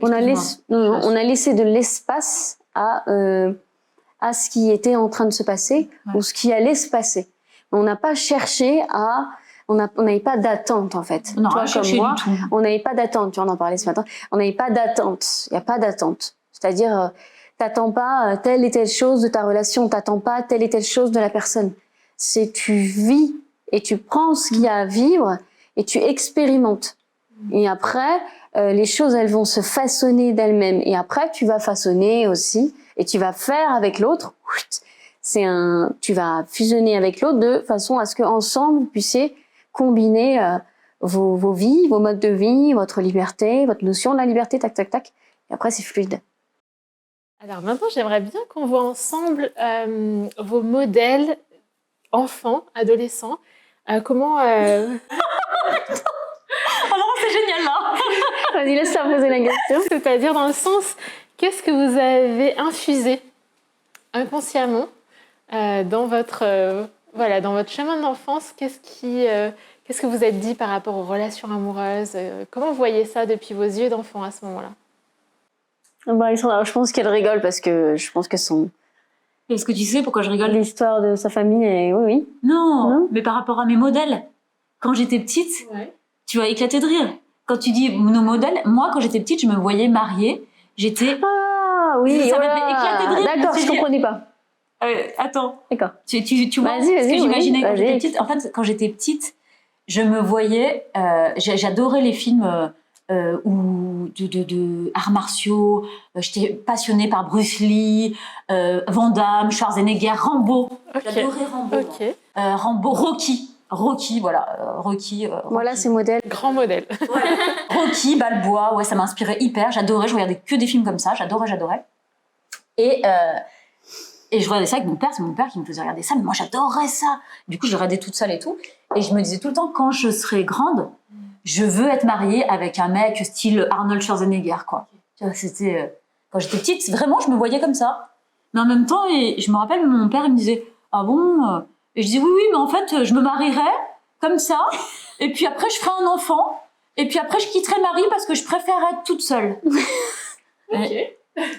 S2: on a laissé de l'espace à ce qui était en train de se passer ou ce qui allait se passer. On n'a pas cherché à... On n'avait pas d'attente, en fait.
S1: On n'a
S2: rien
S1: cherché du tout.
S2: On n'avait pas d'attente. Tu vois, on en parlait ce matin. On n'avait pas d'attente. Il n'y a pas d'attente. C'est-à-dire, t'attends pas telle et telle chose de ta relation. T'attends pas telle et telle chose de la personne. C'est tu vis et tu prends ce qu'il y a à vivre et tu expérimentes. Et après, les choses, elles vont se façonner d'elles-mêmes. Et après, tu vas façonner aussi et tu vas faire avec l'autre. Tu vas fusionner avec l'autre de façon à ce qu'ensemble, vous puissiez combiner vos vies, vos modes de vie, votre liberté, votre notion de la liberté, tac, tac, tac. Et après, c'est fluide.
S3: Alors maintenant, j'aimerais bien qu'on voit ensemble vos modèles enfants, adolescents. Comment...
S1: Alors, c'est génial, là.
S2: Vas-y, laisse-la poser la question.
S3: C'est-à-dire dans le sens, qu'est-ce que vous avez infusé inconsciemment dans votre chemin d'enfance? Qu'est-ce que vous êtes dit par rapport aux relations amoureuses? Comment vous voyez ça depuis vos yeux d'enfant à ce moment-là?
S2: Alexandra, je pense qu'elle rigole parce que je pense que
S1: Est-ce que tu sais pourquoi je rigole?
S2: L'histoire de sa famille est... Oui.
S1: Non, mais par rapport à mes modèles. Quand j'étais petite, tu vas éclater de rire. Quand tu dis nos modèles, moi, quand j'étais petite, je me voyais mariée. J'étais...
S2: Ah oui,
S1: ça m'avait éclaté de rire.
S2: D'accord, je comprenais pas.
S1: Attends.
S2: D'accord.
S1: Tu vois ce que j'imaginais quand j'étais petite? En fait, quand j'étais petite, je me voyais... j'adorais les films de arts martiaux. J'étais passionnée par Bruce Lee, Van Damme, Schwarzenegger, Rambo. J'adorais Rambo. Rambo, Rocky, voilà. Rocky.
S2: Voilà ces modèles.
S3: Grand modèle.
S1: Rocky, Balboa, ça m'inspirait hyper. J'adorais, je regardais que des films comme ça. J'adorais. Et je regardais ça avec mon père. C'est mon père qui me faisait regarder ça. Mais moi, j'adorais ça. Du coup, je regardais toute seule et tout. Et je me disais tout le temps, quand je serai grande, je veux être mariée avec un mec style Arnold Schwarzenegger, quoi. C'était... quand j'étais petite, vraiment, je me voyais comme ça. Mais en même temps, je me rappelle, mon père, il me disait, ah bon? Et je disais, oui, mais en fait, je me marierais comme ça. Et puis après, je ferai un enfant. Et puis après, je quitterai Marie parce que je préfère être toute seule.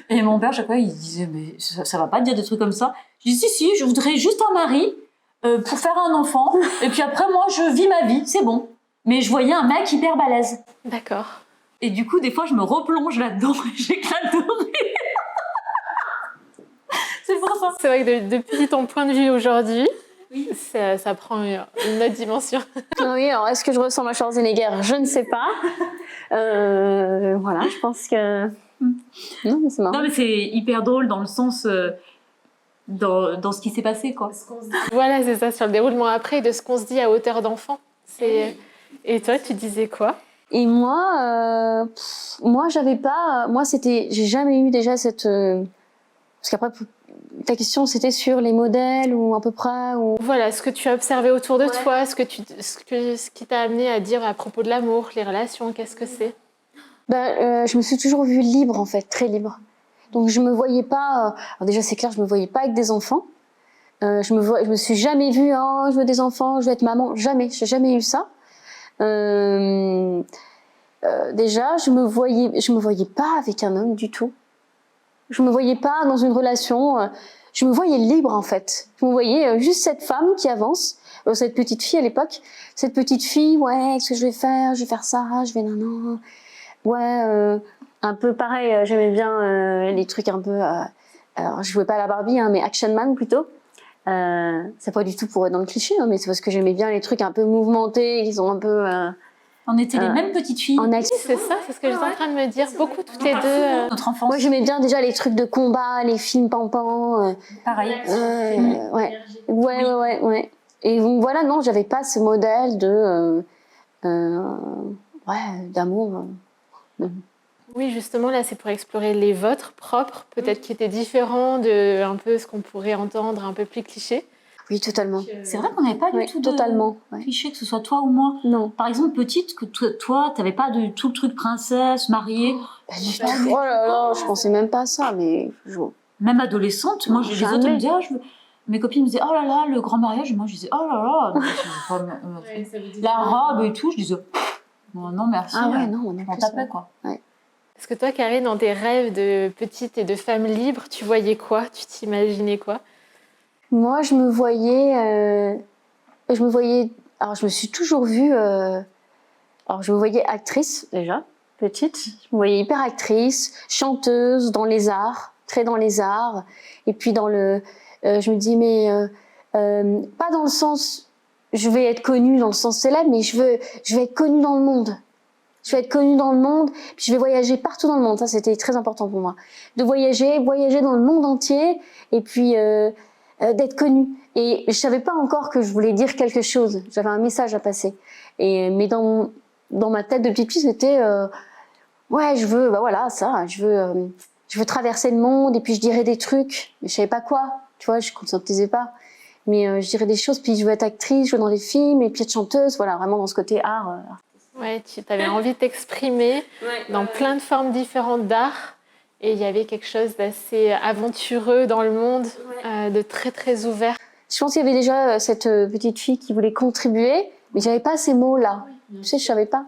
S1: Et mon père, chaque fois, il disait, mais ça va pas dire des trucs comme ça. Je dis, si, je voudrais juste un mari pour faire un enfant. Et puis après, moi, je vis ma vie, c'est bon. Mais je voyais un mec hyper balèze.
S3: D'accord.
S1: Et du coup, des fois, je me replonge là-dedans et j'éclate de rire. C'est pour ça.
S3: C'est vrai que depuis ton point de vue aujourd'hui, ça prend une autre dimension.
S2: Oui, alors est-ce que je ressemble à Schwarzenegger? Je ne sais pas. Voilà, je pense que... Non, mais c'est marrant.
S1: Non, mais c'est hyper drôle dans le sens... dans ce qui s'est passé, quoi.
S3: Voilà, c'est ça, sur le déroulement après de ce qu'on se dit à hauteur d'enfant. Et toi, tu disais quoi?
S2: Et moi, j'avais pas... Moi, j'ai jamais eu déjà cette... Parce qu'après, ta question, c'était sur les modèles ou à peu près ou...
S3: Voilà, ce que tu as observé autour de toi, ce qui t'a amené à dire à propos de l'amour, les relations, qu'est-ce que c'est?
S2: Je me suis toujours vue libre, en fait, très libre. Donc je me voyais pas... alors déjà, c'est clair, je me voyais pas avec des enfants. Je me suis jamais vue, oh, je veux des enfants, je veux être maman. Jamais, j'ai jamais eu ça. Déjà, je me voyais pas avec un homme du tout. Je me voyais pas dans une relation. Je me voyais libre, en fait. Je me voyais juste cette femme qui avance. Cette petite fille à l'époque. Cette petite fille, ouais, qu'est-ce que je vais faire? Je vais faire ça, je vais non. Ouais, un peu pareil, j'aimais bien les trucs un peu... alors, je jouais pas à la Barbie, hein, mais Action Man plutôt. C'est pas du tout pour être dans le cliché, hein, mais c'est parce que j'aimais bien les trucs un peu mouvementés, qui sont un peu...
S1: On était les mêmes petites filles.
S3: C'est ça, c'est ce que j'étais en train de me dire. Beaucoup toutes les deux.
S1: Notre enfance.
S2: Moi, j'aimais bien déjà les trucs de combat, les films pampans.
S1: Pareil.
S2: Ouais. Et donc voilà, non, j'avais pas ce modèle de... d'amour.
S3: Oui, justement, là, c'est pour explorer les vôtres propres, peut-être qui étaient différents de un peu ce qu'on pourrait entendre, un peu plus cliché.
S2: Oui, totalement.
S1: C'est vrai qu'on n'avait pas du tout de cliché, que ce soit toi ou moi.
S2: Non.
S1: Par exemple, petite, que toi, t'avais pas de tout le truc princesse, mariée.
S2: Oh là là, je pensais même pas à ça, mais...
S1: Même adolescente, moi, les autres me disaient, mes copines me disaient, oh là là, le grand mariage. Et moi, je disais, oh là là. La robe et tout, je disais, non, merci.
S2: Ah ouais, non,
S1: on tapait, quoi.
S2: Ouais.
S3: Est-ce que toi, Karine, dans tes rêves de petite et de femme libre, tu voyais quoi? Tu t'imaginais quoi?
S2: Moi, je me voyais... Alors, je me suis toujours vue... Alors, je me voyais actrice, déjà, petite. Je me voyais hyper actrice, chanteuse, dans les arts, très dans les arts. Et puis, dans le... je me dis, mais... pas dans le sens... Je vais être connue dans le sens célèbre, mais je vais être connue dans le monde. Je vais être connue dans le monde, puis je vais voyager partout dans le monde. Ça, c'était très important pour moi. De voyager dans le monde entier, et puis d'être connue. Et je savais pas encore que je voulais dire quelque chose. J'avais un message à passer. Mais dans ma tête de petite fille, c'était je veux, je veux traverser le monde, et puis je dirais des trucs, mais je savais pas quoi. Tu vois, je conscientisais pas. Mais je dirais des choses, puis je veux être actrice, jouer dans des films, et puis être chanteuse, voilà, vraiment dans ce côté art.
S3: Ouais, tu avais envie de t'exprimer dans plein de formes différentes d'art. Et il y avait quelque chose d'assez aventureux dans le monde, de très très ouvert.
S2: Je pense qu'il y avait déjà cette petite fille qui voulait contribuer, mais j'avais pas ces mots-là. Tu sais, je savais pas.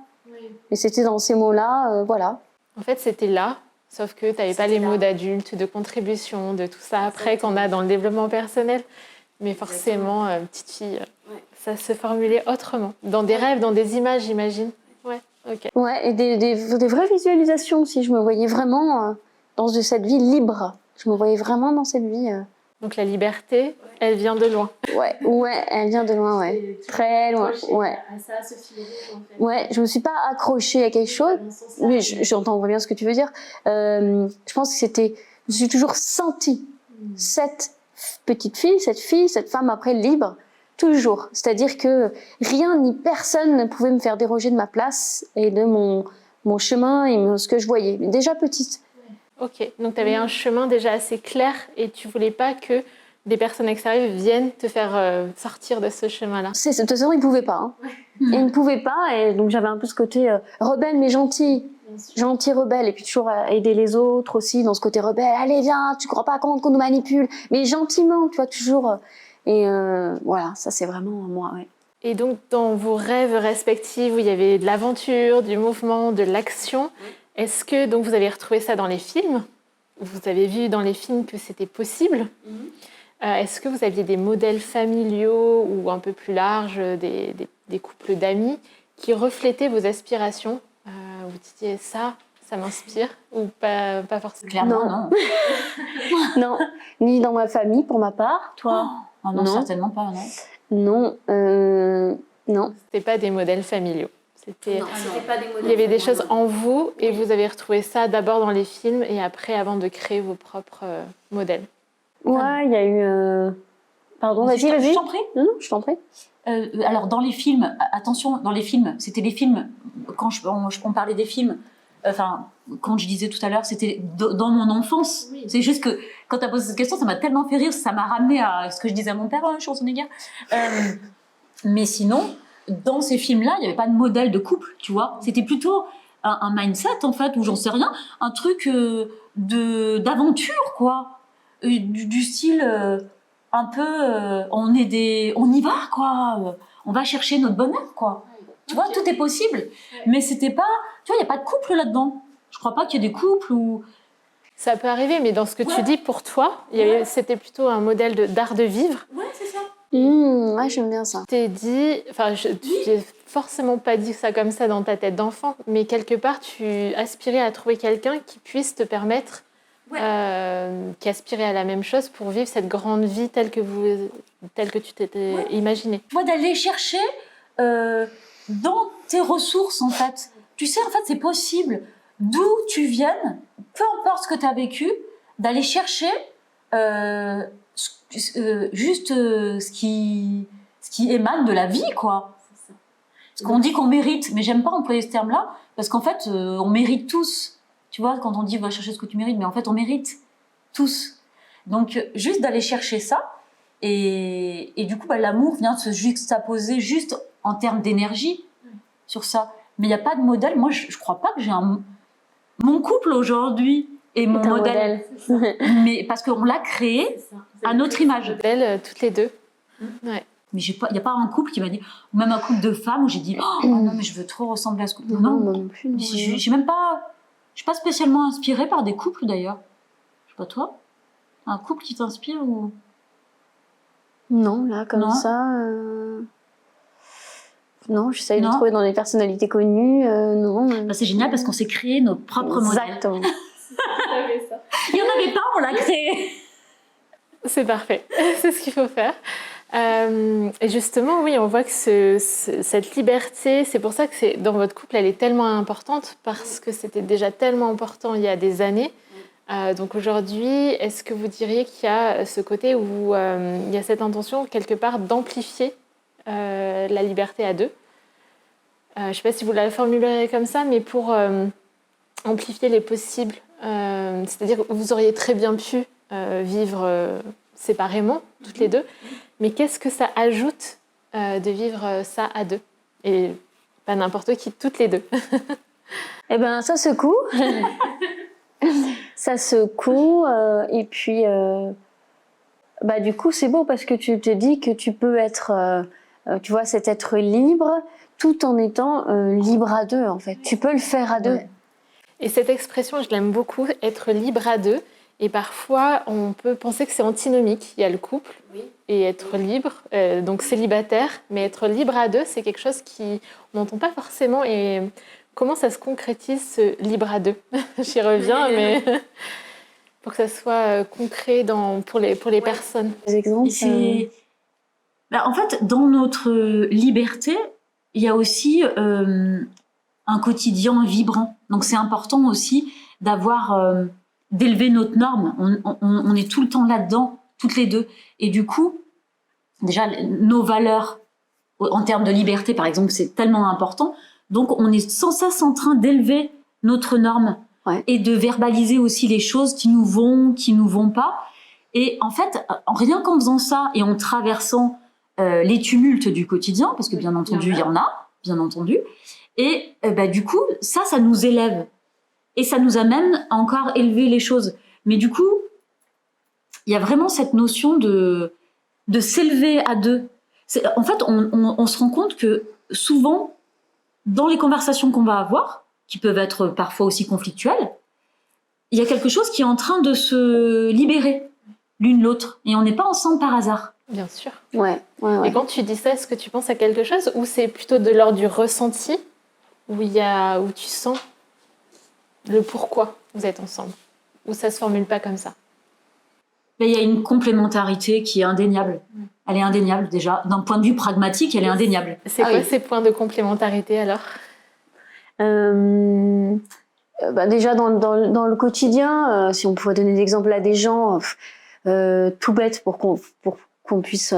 S2: Mais c'était dans ces mots-là, voilà.
S3: En fait, c'était là, sauf que tu n'avais pas les mots d'adulte, de contribution, de tout ça après qu'on a dans le développement personnel. Mais forcément, petite fille, ça se formulait autrement. Dans des rêves, dans des images, j'imagine. Ouais, ok.
S2: Ouais, et des vraies visualisations aussi. Je me voyais vraiment dans cette vie libre. Je me voyais vraiment dans cette vie.
S3: Donc la liberté, elle vient de loin.
S2: Ouais, elle vient de loin, ouais. Très loin, ouais.
S3: Ça, ce fil rouge, en fait.
S2: Ouais, je me suis pas accrochée à quelque chose, mais j'entends bien ce que tu veux dire. Je pense que je me suis toujours sentie cette petite fille, cette femme après libre, toujours. C'est-à-dire que rien ni personne ne pouvait me faire déroger de ma place et de mon chemin et ce que je voyais. Mais déjà petite.
S3: Ok, donc tu avais un chemin déjà assez clair et tu voulais pas que des personnes extérieures viennent te faire sortir de ce chemin-là.
S2: De toute façon, ils ne pouvaient pas. Hein. Ils ne pouvaient pas, et donc j'avais un peu ce côté rebelle mais gentil. Gentil rebelle, et puis toujours aider les autres aussi dans ce côté rebelle. Allez, viens, tu crois pas compte qu'on nous manipule, mais gentiment, tu vois, toujours. Et voilà, ça c'est vraiment moi, ouais.
S3: Et donc, dans vos rêves respectifs, où il y avait de l'aventure, du mouvement, de l'action, est-ce que donc, vous avez retrouvé ça dans les films? Vous avez vu dans les films que c'était possible? Est-ce que vous aviez des modèles familiaux ou un peu plus larges, des couples d'amis qui reflétaient vos aspirations? Vous disiez ça m'inspire ou pas forcément?
S1: Clairement, non.
S2: Non, ni dans ma famille pour ma part. Toi?
S1: Oh, non,
S2: Non.
S1: certainement pas, non.
S2: Non.
S3: C'était pas des modèles familiaux. C'était
S2: pas des modèles.
S3: il y avait des choses en vous et vous avez retrouvé ça d'abord dans les films et après avant de créer vos propres modèles.
S2: Ouais, il y a eu... Pardon, vas-y.
S1: Je t'en prie.
S2: Non, je t'en prie.
S1: Alors, dans les films, attention, dans les films, c'était les films, quand on parlait des films, quand je disais tout à l'heure, c'était dans mon enfance.
S3: Oui.
S1: C'est juste que, quand tu as posé cette question, ça m'a tellement fait rire, ça m'a ramené à ce que je disais à mon père, Schwarzenegger. Mais sinon, dans ces films-là, il n'y avait pas de modèle de couple, tu vois. C'était plutôt un mindset, en fait, ou j'en sais rien, un truc d'aventure, quoi. Du style... un peu, on y va, quoi. On va chercher notre bonheur, quoi. Tu vois, tout est possible. Mais c'était pas, tu vois, il y a pas de couple là-dedans. Je crois pas qu'il y ait des couples où...
S3: Ça peut arriver, mais dans ce que tu dis pour toi, c'était plutôt un modèle d'art de vivre.
S1: Ouais, c'est ça.
S2: Ouais, j'aime bien ça.
S3: Tu t'es dit, tu n'as forcément pas dit ça comme ça dans ta tête d'enfant, mais quelque part, tu aspirais à trouver quelqu'un qui puisse te permettre, qui aspirait à la même chose pour vivre cette grande vie telle que tu t'étais imaginée.
S1: Tu vois, d'aller chercher dans tes ressources, en fait. Tu sais, en fait, c'est possible. D'où tu viennes, peu importe ce que tu as vécu, d'aller chercher juste ce qui émane de la vie, quoi. Parce qu'on dit qu'on mérite, mais j'aime pas employer ce terme-là, parce qu'en fait, on mérite tous. Tu vois, quand on dit va chercher ce que tu mérites, mais en fait, on mérite tous. Donc, juste d'aller chercher ça, et du coup, l'amour vient de se juxtaposer juste en termes d'énergie sur ça. Mais il n'y a pas de modèle. Moi, je crois pas que j'ai mon couple aujourd'hui est mon modèle. Mais parce qu'on l'a créé à notre image.
S3: Modèle, toutes les deux. Ouais.
S1: Mais il n'y a pas un couple qui m'a dit, ou même un couple de femmes où j'ai dit, oh non, mais je veux trop ressembler à ce couple.
S2: Non, moi non plus.
S1: Je suis même pas, je suis pas spécialement inspirée par des couples d'ailleurs. Je sais pas toi, un couple qui t'inspire ou...
S2: Non, là, comme
S1: Non.
S2: ça... Non, j'essaye de trouver dans des personnalités connues. Non.
S1: C'est génial parce qu'on s'est créé nos propres modèles.
S2: Exactement.
S1: Il n'y en avait pas, on l'a créé.
S3: C'est parfait, c'est ce qu'il faut faire. Et justement, oui, on voit que cette liberté, c'est pour ça que dans votre couple, elle est tellement importante parce que c'était déjà tellement important il y a des années. Donc aujourd'hui, est-ce que vous diriez qu'il y a ce côté où il y a cette intention quelque part d'amplifier la liberté à deux? Je ne sais pas si vous la formulerez comme ça, mais pour amplifier les possibles. C'est-à-dire que vous auriez très bien pu vivre séparément, toutes les deux, mais qu'est-ce que ça ajoute de vivre ça à deux? Et pas n'importe qui, toutes les deux.
S2: Eh bien, ça secoue. Ça secoue. Et puis, du coup, c'est beau parce que tu te dis que tu peux être, tu vois, cet être libre tout en étant libre à deux, en fait. Tu peux le faire à deux.
S3: Ouais. Et cette expression, je l'aime beaucoup, être libre à deux. Et parfois, on peut penser que c'est antinomique. Il y a le couple et être libre, donc célibataire. Mais être libre à deux, c'est quelque chose qu'on n'entend pas forcément. Et comment ça se concrétise, ce libre à deux? J'y reviens, mais pour que ça soit concret pour les personnes.
S2: Des exemples.
S1: En fait, dans notre liberté, il y a aussi un quotidien vibrant. Donc, c'est important aussi d'élever notre norme. On est tout le temps là-dedans, toutes les deux. Et du coup, déjà, nos valeurs en termes de liberté, par exemple, c'est tellement important. Donc, on est sans cesse en train d'élever notre norme et de verbaliser aussi les choses qui nous vont pas. Et en fait, rien qu'en faisant ça et en traversant les tumultes du quotidien, parce que bien entendu, il y en a, bien entendu. Et du coup, ça nous élève. Et ça nous amène à encore élever les choses. Mais du coup, il y a vraiment cette notion de s'élever à deux. En fait, on se rend compte que souvent, dans les conversations qu'on va avoir, qui peuvent être parfois aussi conflictuelles, il y a quelque chose qui est en train de se libérer l'une l'autre. Et on n'est pas ensemble par hasard.
S3: Bien sûr.
S2: Ouais.
S3: Et quand tu dis ça, est-ce que tu penses à quelque chose ou c'est plutôt de l'ordre du ressenti où tu sens le pourquoi vous êtes ensemble, ou ça se formule pas comme ça?
S1: Il y a une complémentarité qui est indéniable. Elle est indéniable déjà. D'un point de vue pragmatique, elle est indéniable.
S3: C'est quoi ces points de complémentarité alors?
S2: Déjà dans le quotidien, si on pouvait donner des exemples à des gens tout bêtes pour qu'on puisse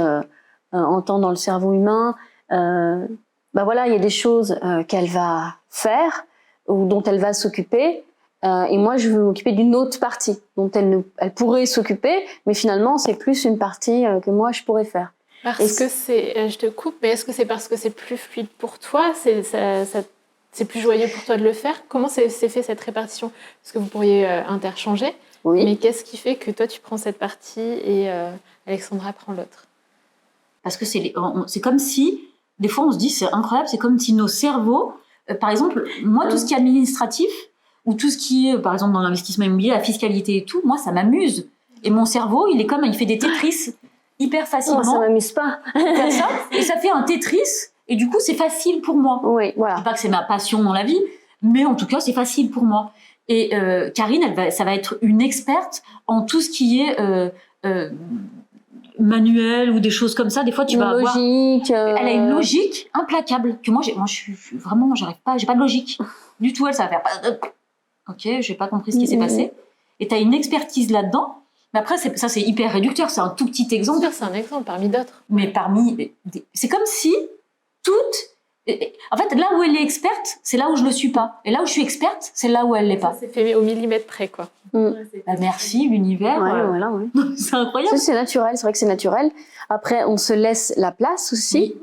S2: entendre dans le cerveau humain, voilà, il y a des choses qu'elle va faire ou dont elle va s'occuper, et moi je veux m'occuper d'une autre partie dont elle pourrait s'occuper, mais finalement c'est plus une partie que moi je pourrais faire.
S3: Je te coupe, mais est-ce que c'est parce que c'est plus fluide pour toi, c'est plus joyeux pour toi de le faire? Comment c'est fait cette répartition? Parce que vous pourriez interchanger,
S2: Oui.
S3: Mais qu'est-ce qui fait que toi tu prends cette partie et Alexandra prend l'autre?
S1: Parce que c'est comme si, des fois on se dit, c'est incroyable, c'est comme si nos cerveaux, par exemple, moi tout ce qui est administratif, ou tout ce qui est, par exemple, dans l'investissement immobilier, la fiscalité et tout, moi ça m'amuse. Et mon cerveau, il fait des Tetris hyper facilement.
S2: Ça m'amuse pas.
S1: Comme ça, et ça fait un Tetris, et du coup c'est facile pour moi.
S2: Oui, voilà.
S1: Je dis pas que c'est ma passion dans la vie, mais en tout cas c'est facile pour moi. Et Karine, ça va être une experte en tout ce qui est manuel ou des choses comme ça. Des fois, tu vas avoir...
S2: logique.
S1: Elle a une logique implacable que moi je suis vraiment, j'arrive pas, j'ai pas de logique du tout. Elle, ça va faire... Ok, j'ai pas compris ce qui s'est passé. Et tu as une expertise là-dedans. Mais après, ça c'est hyper réducteur. C'est un tout petit exemple.
S3: C'est un exemple parmi d'autres.
S1: Mais c'est comme si en fait, là où elle est experte, c'est là où je le suis pas. Et là où je suis experte, c'est là où elle l'est pas.
S3: C'est fait au millimètre près, quoi.
S1: Merci, l'univers.
S2: Voilà.
S1: C'est incroyable.
S2: C'est naturel, c'est vrai que c'est naturel. Après, on se laisse la place aussi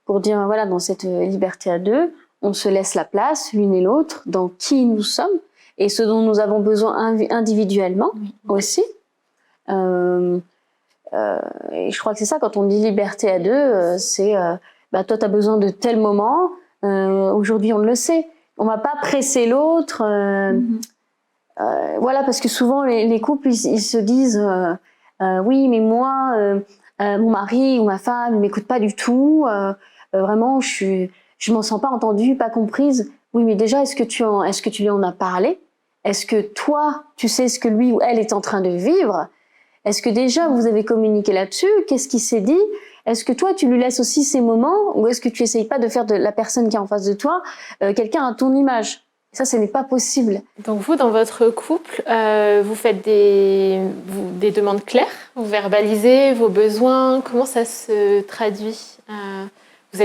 S2: pour dire, voilà, dans cette liberté à deux, on se laisse la place, l'une et l'autre, dans qui nous sommes et ce dont nous avons besoin individuellement aussi. Et je crois que c'est ça, quand on dit liberté à deux, c'est... toi, tu as besoin de tel moment. Aujourd'hui, on le sait. On ne va pas presser l'autre. Voilà, parce que souvent, les couples, ils se disent oui, mais moi, mon mari ou ma femme ne m'écoute pas du tout. Vraiment, je m'en sens pas entendue, pas comprise. Oui, mais déjà, est-ce que tu lui en as parlé? Est-ce que toi, tu sais ce que lui ou elle est en train de vivre? Est-ce que déjà, vous avez communiqué là-dessus? Qu'est-ce qui s'est dit? Est-ce que toi, tu lui laisses aussi ces moments, ou est-ce que tu essayes pas de faire de la personne qui est en face de toi quelqu'un à ton image? Ça, ce n'est pas possible.
S3: Donc vous, dans votre couple, vous faites des demandes claires, vous verbalisez vos besoins. Comment ça se traduit? Vous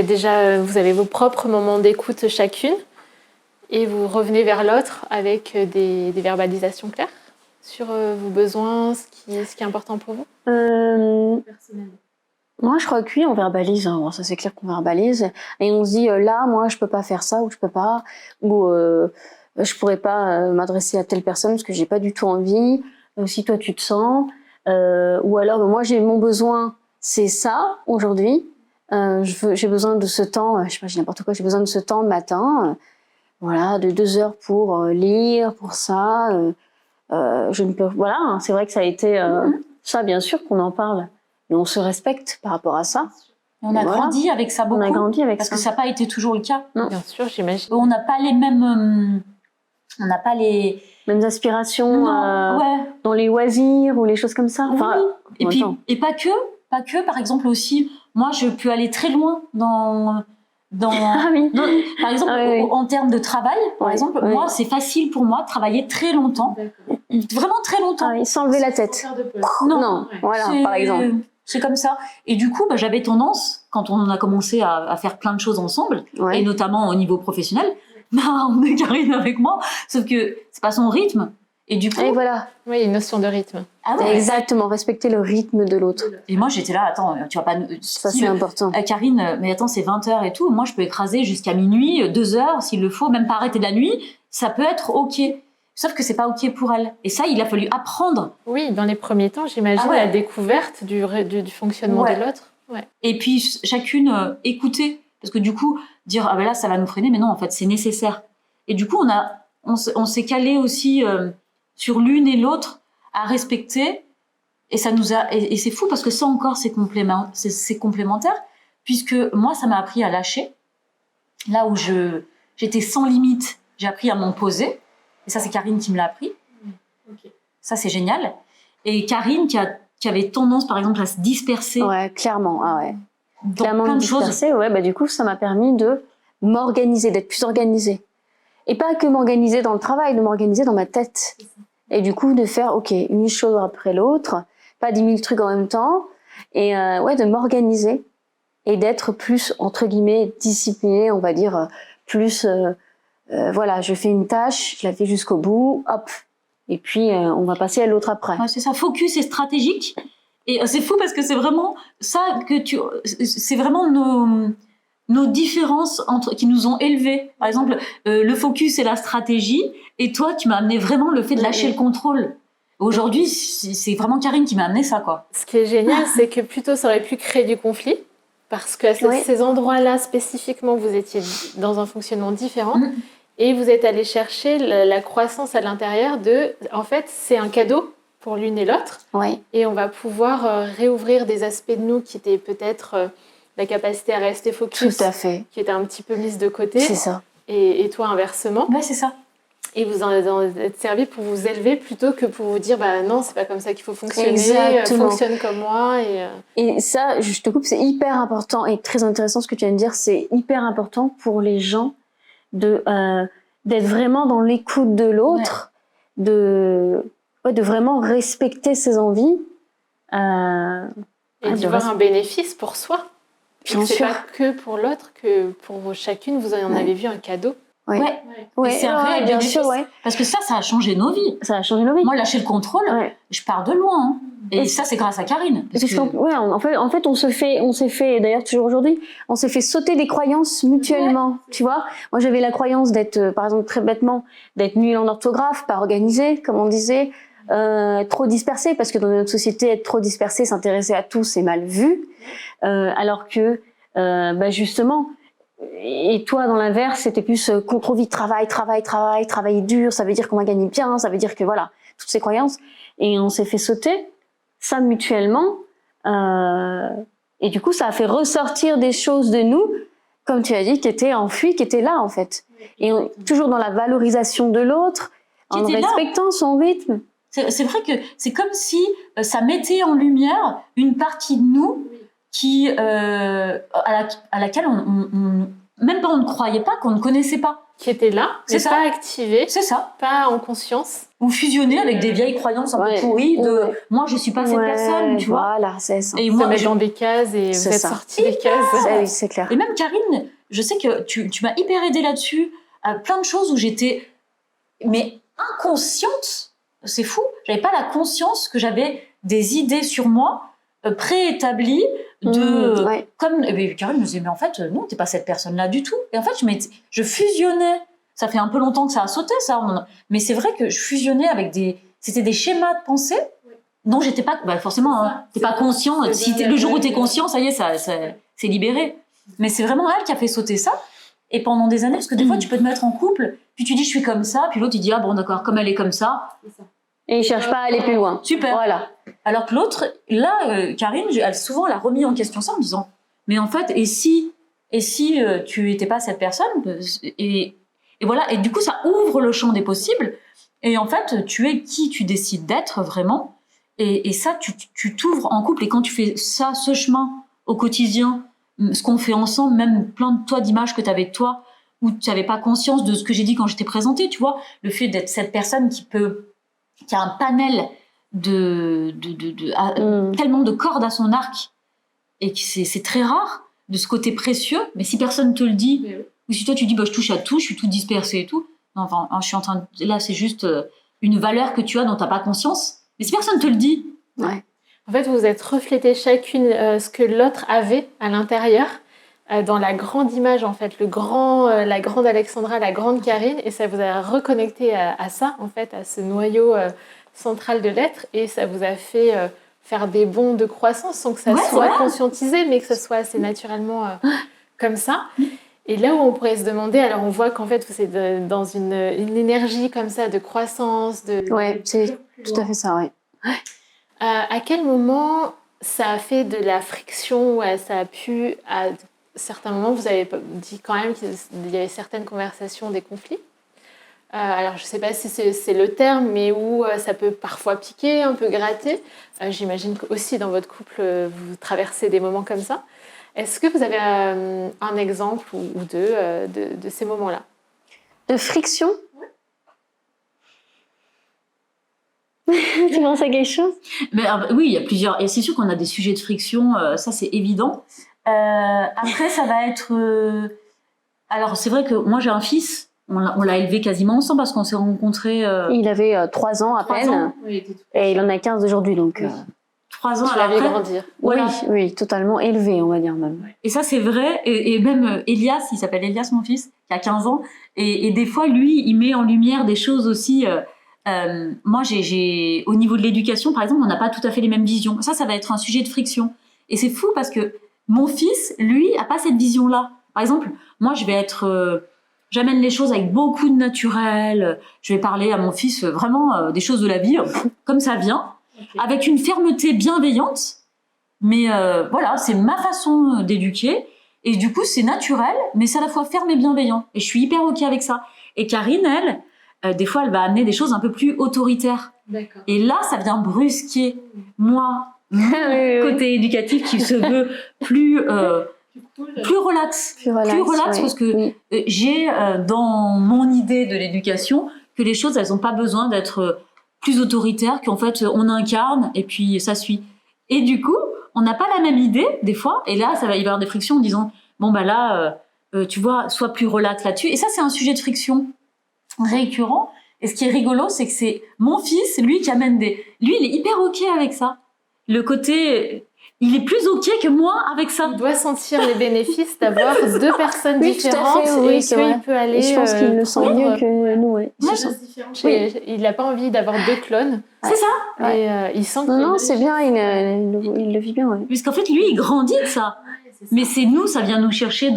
S3: avez vos propres moments d'écoute chacune, et vous revenez vers l'autre avec des verbalisations claires sur vos besoins, ce qui est important pour vous? Personnellement.
S2: Moi, je crois que oui, on verbalise. Bon, ça, c'est clair qu'on verbalise. Et on se dit, là, moi, je peux pas faire ça, ou je peux pas, ou je pourrais pas m'adresser à telle personne parce que j'ai pas du tout envie. Si toi, tu te sens. Ou alors, moi, j'ai mon besoin, c'est ça, aujourd'hui. J'ai besoin de ce temps, je sais pas, j'ai n'importe quoi, j'ai besoin de ce temps le matin. Voilà, de 2 heures pour lire, pour ça. Je ne peux... Voilà, c'est vrai que ça a été... ça, bien sûr qu'on en parle. Mais on se respecte par rapport à ça.
S1: On a grandi avec ça beaucoup.
S2: On a grandi avec
S1: parce
S2: ça.
S1: que ça n'a pas été toujours le cas.
S2: Non.
S3: Bien sûr, j'imagine.
S1: On n'a pas les mêmes... on n'a pas les...
S2: mêmes aspirations dans les loisirs ou les choses comme ça. Enfin,
S1: et pas que, par exemple aussi, moi je peux aller très loin dans par exemple, en termes de travail, par exemple, moi c'est facile pour moi de travailler très longtemps. Vraiment très longtemps.
S2: Sans lever la tête. Non. Voilà, par exemple.
S1: C'est comme ça. Et du coup, j'avais tendance, quand on a commencé à faire plein de choses ensemble, et notamment au niveau professionnel, on est Karine avec moi, sauf que c'est pas son rythme. Et du coup...
S2: Et voilà.
S3: Oui, il y a une notion de rythme.
S1: Ah ouais,
S2: exactement, respecter le rythme de l'autre.
S1: Et moi, j'étais là, attends, tu vas pas...
S2: Ça, c'est important.
S1: Karine, mais attends, c'est 20h et tout, moi, je peux écraser jusqu'à minuit, 2 heures, s'il le faut, même pas arrêter de la nuit, ça peut être OK. Sauf que c'est pas OK pour elle. Et ça, il a fallu apprendre.
S3: Oui, dans les premiers temps, j'imagine la découverte du fonctionnement de l'autre. Ouais.
S1: Et puis chacune écouter, parce que du coup dire ah ben là ça va nous freiner, mais non en fait c'est nécessaire. Et du coup on s'est calé aussi sur l'une et l'autre à respecter, et ça nous a et c'est fou parce que ça encore c'est complémentaire, puisque moi ça m'a appris à lâcher. Là où j'étais sans limite, j'ai appris à m'en poser, et ça c'est Karine qui me l'a appris.
S3: Ok.
S1: Ça c'est génial. Et Karine qui avait tendance par exemple à se disperser
S2: Ouais, clairement. Ah ouais.
S1: dans
S2: Clairement
S1: plein de choses.
S2: dispersée, ouais, bah, du coup, ça m'a permis de m'organiser, d'être plus organisée. Et pas que m'organiser dans le travail, de m'organiser dans ma tête. Et du coup, de faire, ok, une chose après l'autre, pas 10 000 trucs en même temps, et ouais, de m'organiser et d'être plus, entre guillemets, disciplinée, on va dire, plus, voilà, je fais une tâche, je la fais jusqu'au bout, hop, et puis on va passer à l'autre après.
S1: Ouais, c'est ça, focus et stratégique. Et c'est fou parce que c'est vraiment ça c'est vraiment nos différences qui nous ont élevés. Par exemple, le focus et la stratégie. Et toi, tu m'as amené vraiment le fait de lâcher le contrôle. Aujourd'hui, c'est vraiment Karine qui m'a amené ça, quoi.
S3: Ce qui est génial, c'est que plutôt ça aurait pu créer du conflit, parce qu'à ces endroits-là spécifiquement, vous étiez dans un fonctionnement différent. Et vous êtes allé chercher la croissance à l'intérieur en fait, c'est un cadeau pour l'une et l'autre.
S2: Ouais.
S3: Et on va pouvoir réouvrir des aspects de nous qui étaient peut-être la capacité à rester focus.
S2: Tout à fait.
S3: Qui était un petit peu mise de côté.
S2: C'est ça.
S3: Et toi, inversement.
S1: Ouais, c'est ça.
S3: Et vous en êtes servi pour vous élever plutôt que pour vous dire bah non, c'est pas comme ça qu'il faut fonctionner.
S2: Exactement.
S3: Fonctionne comme moi.
S2: Et ça, je te coupe, c'est hyper important et très intéressant ce que tu viens de dire. C'est hyper important pour les gens d'être vraiment dans l'écoute de l'autre, de vraiment respecter ses envies.
S3: Et d'y voir un bénéfice pour soi.
S2: Bien sûr.
S3: C'est pas que pour l'autre, que pour chacune, vous en avez vu un cadeau.
S1: Ouais. C'est un réel
S2: bien
S1: bénéfice.
S2: sûr, ouais.
S1: Parce que ça a changé nos vies.
S2: Ça a changé nos vies.
S1: Moi, lâcher le contrôle, je pars de loin. Hein. Et ça, c'est grâce à Karine.
S2: En fait, on s'est fait, d'ailleurs toujours aujourd'hui, on s'est fait sauter des croyances mutuellement, tu vois. Moi, j'avais la croyance d'être, par exemple, très bêtement, d'être nulle en orthographe, pas organisée, comme on disait, trop dispersée, parce que dans notre société, être trop dispersée, s'intéresser à tout, c'est mal vu. Alors que, justement, et toi, dans l'inverse, c'était plus trop vite, travailler dur, ça veut dire qu'on va gagner bien, ça veut dire que voilà, toutes ces croyances. Et on s'est fait sauter ça mutuellement. Et du coup, ça a fait ressortir des choses de nous, comme tu as dit, qui étaient enfuies, qui étaient là, en fait. Et toujours dans la valorisation de l'autre, en respectant son rythme.
S1: C'est vrai que c'est comme si ça mettait en lumière une partie de nous qui, à laquelle même pas on ne croyait pas, qu'on ne connaissait pas.
S3: Qui était là, mais pas activée.
S1: C'est ça.
S3: Pas en conscience.
S1: Ou fusionner avec des vieilles croyances un peu pourries de moi je suis pas cette personne, tu vois.
S2: Voilà, c'est ça.
S3: Et moi, mettre dans des cases et vous êtes sortis des cases.
S2: Oui, c'est clair.
S1: Et même Karine, je sais que tu m'as hyper aidée là-dessus, à plein de choses où j'étais mais inconsciente. C'est fou, j'avais pas la conscience que j'avais des idées sur moi préétablies comme Karine me disait mais en fait non, t'es pas cette personne-là du tout. Et en fait je fusionnais. Ça fait un peu longtemps que ça a sauté ça, mais c'est vrai que je fusionnais avec c'était des schémas de pensée dont j'étais pas forcément t'es pas conscient. Le jour où t'es conscient, ça y est, ça c'est libéré. Mais c'est vraiment elle qui a fait sauter ça. Et pendant des années, parce que des fois tu peux te mettre en couple, puis tu dis je suis comme ça, puis l'autre il dit ah bon d'accord, comme elle est comme ça.
S2: Et il cherche pas à aller plus loin.
S1: Super.
S2: Voilà.
S1: Alors que l'autre, là, Karine, souvent elle a remis en question ça en disant mais en fait et si tu étais pas cette personne et voilà, et du coup ça ouvre le champ des possibles, et en fait tu es qui tu décides d'être vraiment, et ça tu t'ouvres en couple, et quand tu fais ça, ce chemin au quotidien, ce qu'on fait ensemble, même plein de d'images que tu avais de toi, où tu n'avais pas conscience de ce que j'ai dit quand je t'ai présenté, tu vois, le fait d'être cette personne qui a un panel tellement de cordes à son arc, et que c'est très rare, de ce côté précieux, mais si personne te le dit, ou si toi tu dis je touche à tout, je suis toute dispersée et tout, non, enfin, je suis en train de... là c'est juste une valeur que tu as dont tu n'as pas conscience, mais si personne te le dit.
S2: Ouais.
S3: En fait, vous êtes reflété chacune ce que l'autre avait à l'intérieur, dans la grande image, en fait, la grande Alexandra, la grande Karine, et ça vous a reconnecté à ça, en fait, à ce noyau central de l'être, et ça vous a fait faire des bonds de croissance sans que ça
S1: Ouais,
S3: soit
S1: c'est vrai.
S3: conscientisé, mais que ça soit assez naturellement comme ça. Et là où on pourrait se demander, alors on voit qu'en fait vous êtes dans une énergie comme ça de croissance,
S2: Ouais, c'est tout à fait ça, ouais.
S3: À quel moment ça a fait de la friction ou ça a pu, à certains moments, vous avez dit quand même qu'il y avait certaines conversations, des conflits. Alors je ne sais pas si c'est le terme, mais où ça peut parfois piquer, un peu gratter. J'imagine qu'aussi dans votre couple, vous traversez des moments comme ça. Est-ce que vous avez un exemple ou deux de ces moments-là?
S2: De friction. Tu penses à quelque chose?
S1: Mais oui, il y a plusieurs. Et c'est sûr qu'on a des sujets de friction, ça c'est évident. Après, ça va être. Alors, c'est vrai que moi j'ai un fils. On l'a élevé quasiment ensemble parce qu'on s'est rencontrés.
S2: Il avait 3 ans à
S1: 3
S2: peine.
S1: ans.
S3: Oui, il était tout
S2: Et il en a 15 aujourd'hui, donc.
S1: 3 ans.
S3: Tu
S1: alors
S3: l'avais
S1: après,
S3: grandir.
S1: voilà.
S2: Oui, totalement élevé, on va dire même.
S1: Et ça, c'est vrai. Et même Elias, il s'appelle Elias, mon fils, qui a 15 ans. Et des fois, lui, il met en lumière des choses aussi. Moi, au niveau de l'éducation, par exemple, on n'a pas tout à fait les mêmes visions. Ça va être un sujet de friction. Et c'est fou parce que mon fils, lui, a pas cette vision-là. Par exemple, moi, j'amène les choses avec beaucoup de naturel. Je vais parler à mon fils vraiment des choses de la vie, comme ça vient, avec une fermeté bienveillante. Mais voilà, c'est ma façon d'éduquer. Et du coup, c'est naturel, mais c'est à la fois ferme et bienveillant. Et je suis hyper OK avec ça. Et Karine, elle, des fois, elle va amener des choses un peu plus autoritaires.
S3: D'accord.
S1: Et là, ça vient brusquer, moi, mon côté éducatif qui se veut plus relax. Plus relax
S2: ouais.
S1: parce que j'ai dans mon idée de l'éducation que les choses, elles n'ont pas besoin d'être plus autoritaires, qu'en fait, on incarne et puis ça suit. Et du coup, on n'a pas la même idée des fois, et là, il va y avoir des frictions en disant bon bah là, tu vois, sois plus relax là-dessus. Et ça, c'est un sujet de friction récurrent. Et ce qui est rigolo, c'est que c'est mon fils, lui, qui amène lui, il est hyper OK avec ça. Le côté, il est plus OK que moi avec ça.
S3: Il doit sentir les bénéfices d'avoir deux personnes
S2: Oui,
S3: différentes
S2: tout à fait, oui,
S3: et
S2: c'est
S3: qu'il
S2: vrai.
S3: peut aller.
S2: Et je pense qu'il le sent mieux que nous, ouais.
S3: Il n'a pas envie d'avoir deux clones.
S1: C'est ça.
S3: Et il sent que
S2: Non, c'est bien, il le vit bien, ouais.
S1: Puisqu'en fait, lui, il grandit de ça. Mais c'est nous, ça vient nous chercher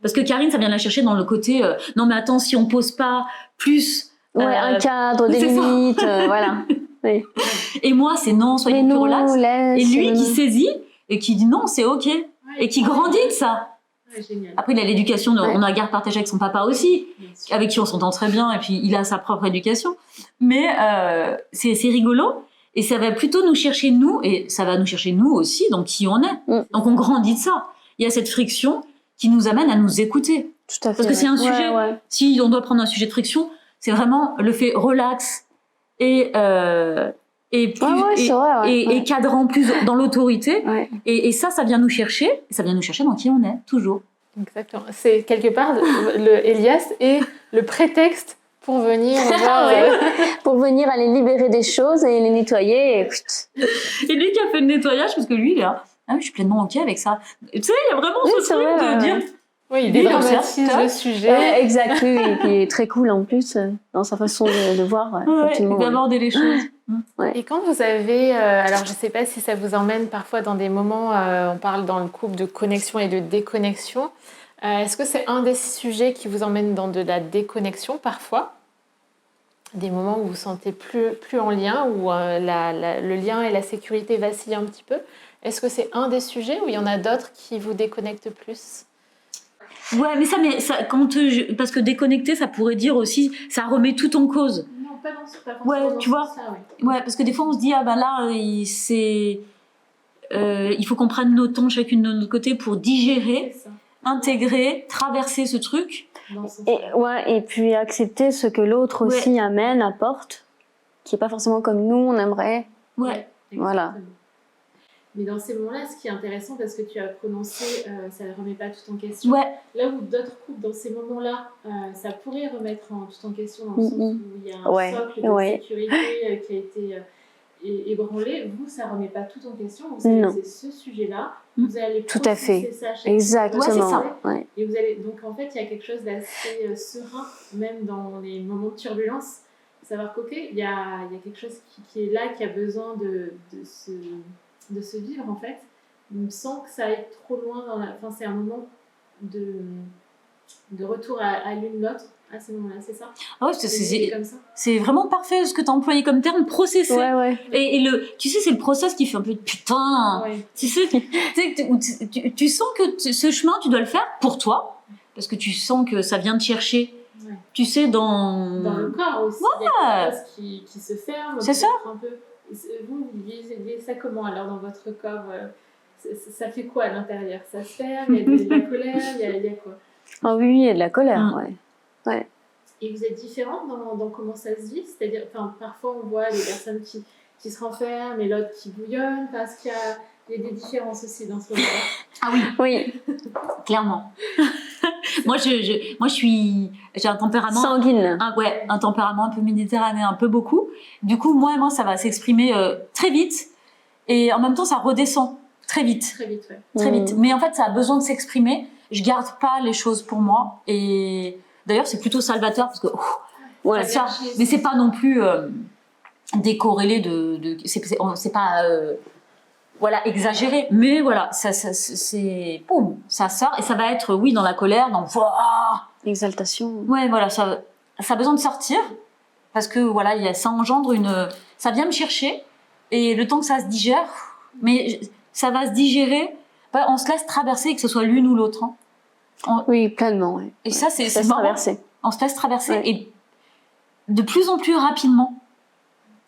S1: parce que Karine, ça vient la chercher dans le côté non mais attends, si on pose pas plus
S2: un cadre, des limites, voilà. Oui.
S1: Et moi, c'est non, soyez plus relax. Et lui qui saisit et qui dit non, c'est OK. Et qui grandit de ça.
S3: Ouais, génial.
S1: Après, il a l'éducation, on a la garde partagée avec son papa aussi, avec qui on s'entend très bien, et puis il a sa propre éducation. Mais c'est rigolo. Et ça va plutôt nous chercher nous, et ça va nous chercher nous aussi, donc qui on est. Donc on grandit de ça. Il y a cette friction qui nous amène à nous écouter.
S2: Tout à fait.
S1: Parce que c'est un sujet, si on doit prendre un sujet de friction, c'est vraiment le fait relax et cadrant plus dans l'autorité. Et ça vient nous chercher. Ça vient nous chercher dans qui on est, toujours.
S3: Exactement. C'est quelque part, Elias est le prétexte pour venir voir...
S2: pour venir aller libérer des choses et les nettoyer.
S1: Et lui qui a fait le nettoyage, parce que lui, il est là, je suis pleinement OK avec ça. Tu sais, il y a vraiment ce truc de dire...
S3: Oui, il dédramatise le sujet.
S2: Exact, oui, et puis très cool en plus dans sa façon de voir.
S1: D'aborder les choses.
S3: Et quand vous avez, alors je ne sais pas si ça vous emmène parfois dans des moments, on parle dans le couple de connexion et de déconnexion, est-ce que c'est un des sujets qui vous emmène dans de la déconnexion parfois? Des moments où vous vous sentez plus en lien, où le lien et la sécurité vacillent un petit peu. Est-ce que c'est un des sujets ou il y en a d'autres qui vous déconnectent plus?
S1: Ouais, mais ça parce que déconnecter, ça pourrait dire aussi, ça remet tout en cause.
S3: Non, pas dans ce cas.
S1: Ouais, tu vois. Ça, ouais, parce que des fois, on se dit, il faut qu'on prenne nos temps chacune de notre côté pour digérer, intégrer, traverser ce truc.
S2: Et puis accepter ce que l'autre aussi amène, apporte, qui n'est pas forcément comme nous, on aimerait.
S1: Ouais.
S2: Voilà.
S3: Mais dans ces moments-là, ce qui est intéressant, parce que tu as prononcé, ça ne remet pas tout en question.
S1: Ouais.
S3: Là où d'autres couples, dans ces moments-là, ça pourrait remettre tout en question, dans le sens où il y a un socle de sécurité qui a été ébranlé. Vous, ça ne remet pas tout en question. Vous savez que c'est ce sujet-là. Vous allez
S2: tout à fait.
S3: Ça chaque
S2: exactement.
S1: Ouais, c'est ça.
S2: Ouais.
S3: Et vous allez, donc, en fait, il y a quelque chose d'assez serein, même dans les moments de turbulence. savoir qu'ok, il y a quelque chose qui est là, qui a besoin de se vivre en fait, sans que ça aille trop loin enfin c'est un moment de retour à l'une l'autre à ce moment-là, c'est ça?
S1: Ah ouais,
S3: Comme ça.
S1: c'est vraiment parfait ce que tu as employé comme terme, processer.
S2: Ouais.
S1: Et tu sais, c'est le process qui fait un peu de putain.
S3: Ouais.
S1: Tu sais, tu sens que ce chemin, tu dois le faire pour toi, parce que tu sens que ça vient te chercher.
S3: Ouais.
S1: Tu sais,
S3: Dans le corps aussi, il y a quelque chose qui se ferme.
S1: C'est ça.
S3: Un peu. Vous vivez ça comment alors dans votre corps? Ça fait quoi à l'intérieur? Ça se ferme, il y a de la colère, il y a quoi?
S2: Ah oui, il y a de la colère, ouais.
S3: Et vous êtes différente dans comment ça se vit? C'est-à-dire, enfin, parfois on voit des personnes qui se renferment et l'autre qui bouillonne, parce qu'il y a des différences aussi dans ce moment-là.
S1: Ah oui,
S2: Oui,
S1: clairement. moi, j'ai un tempérament
S2: sanguine.
S1: un tempérament un peu méditerranéen, un peu beaucoup. Du coup, moi, ça va s'exprimer très vite, et en même temps, ça redescend très vite.
S3: Très vite, ouais.
S1: Très vite. Mais en fait, ça a besoin de s'exprimer. Je garde pas les choses pour moi, et d'ailleurs, c'est plutôt salvateur parce que
S2: Ouais.
S1: ça, mais c'est pas non plus décorrélé c'est pas voilà, exagéré, mais voilà, c'est boum, ça sort, et ça va être dans la colère, dans
S2: Exaltation.
S1: ouais, voilà, ça a besoin de sortir, parce que voilà, ça engendre ça vient me chercher, et le temps que ça se digère, mais ça va se digérer, on se laisse traverser, que ce soit l'une ou l'autre, hein.
S2: Oui, pleinement, ouais.
S1: Et ça, c'est
S2: marrant.
S1: traverser. On se laisse traverser,
S2: Ouais.
S1: et de plus en plus rapidement,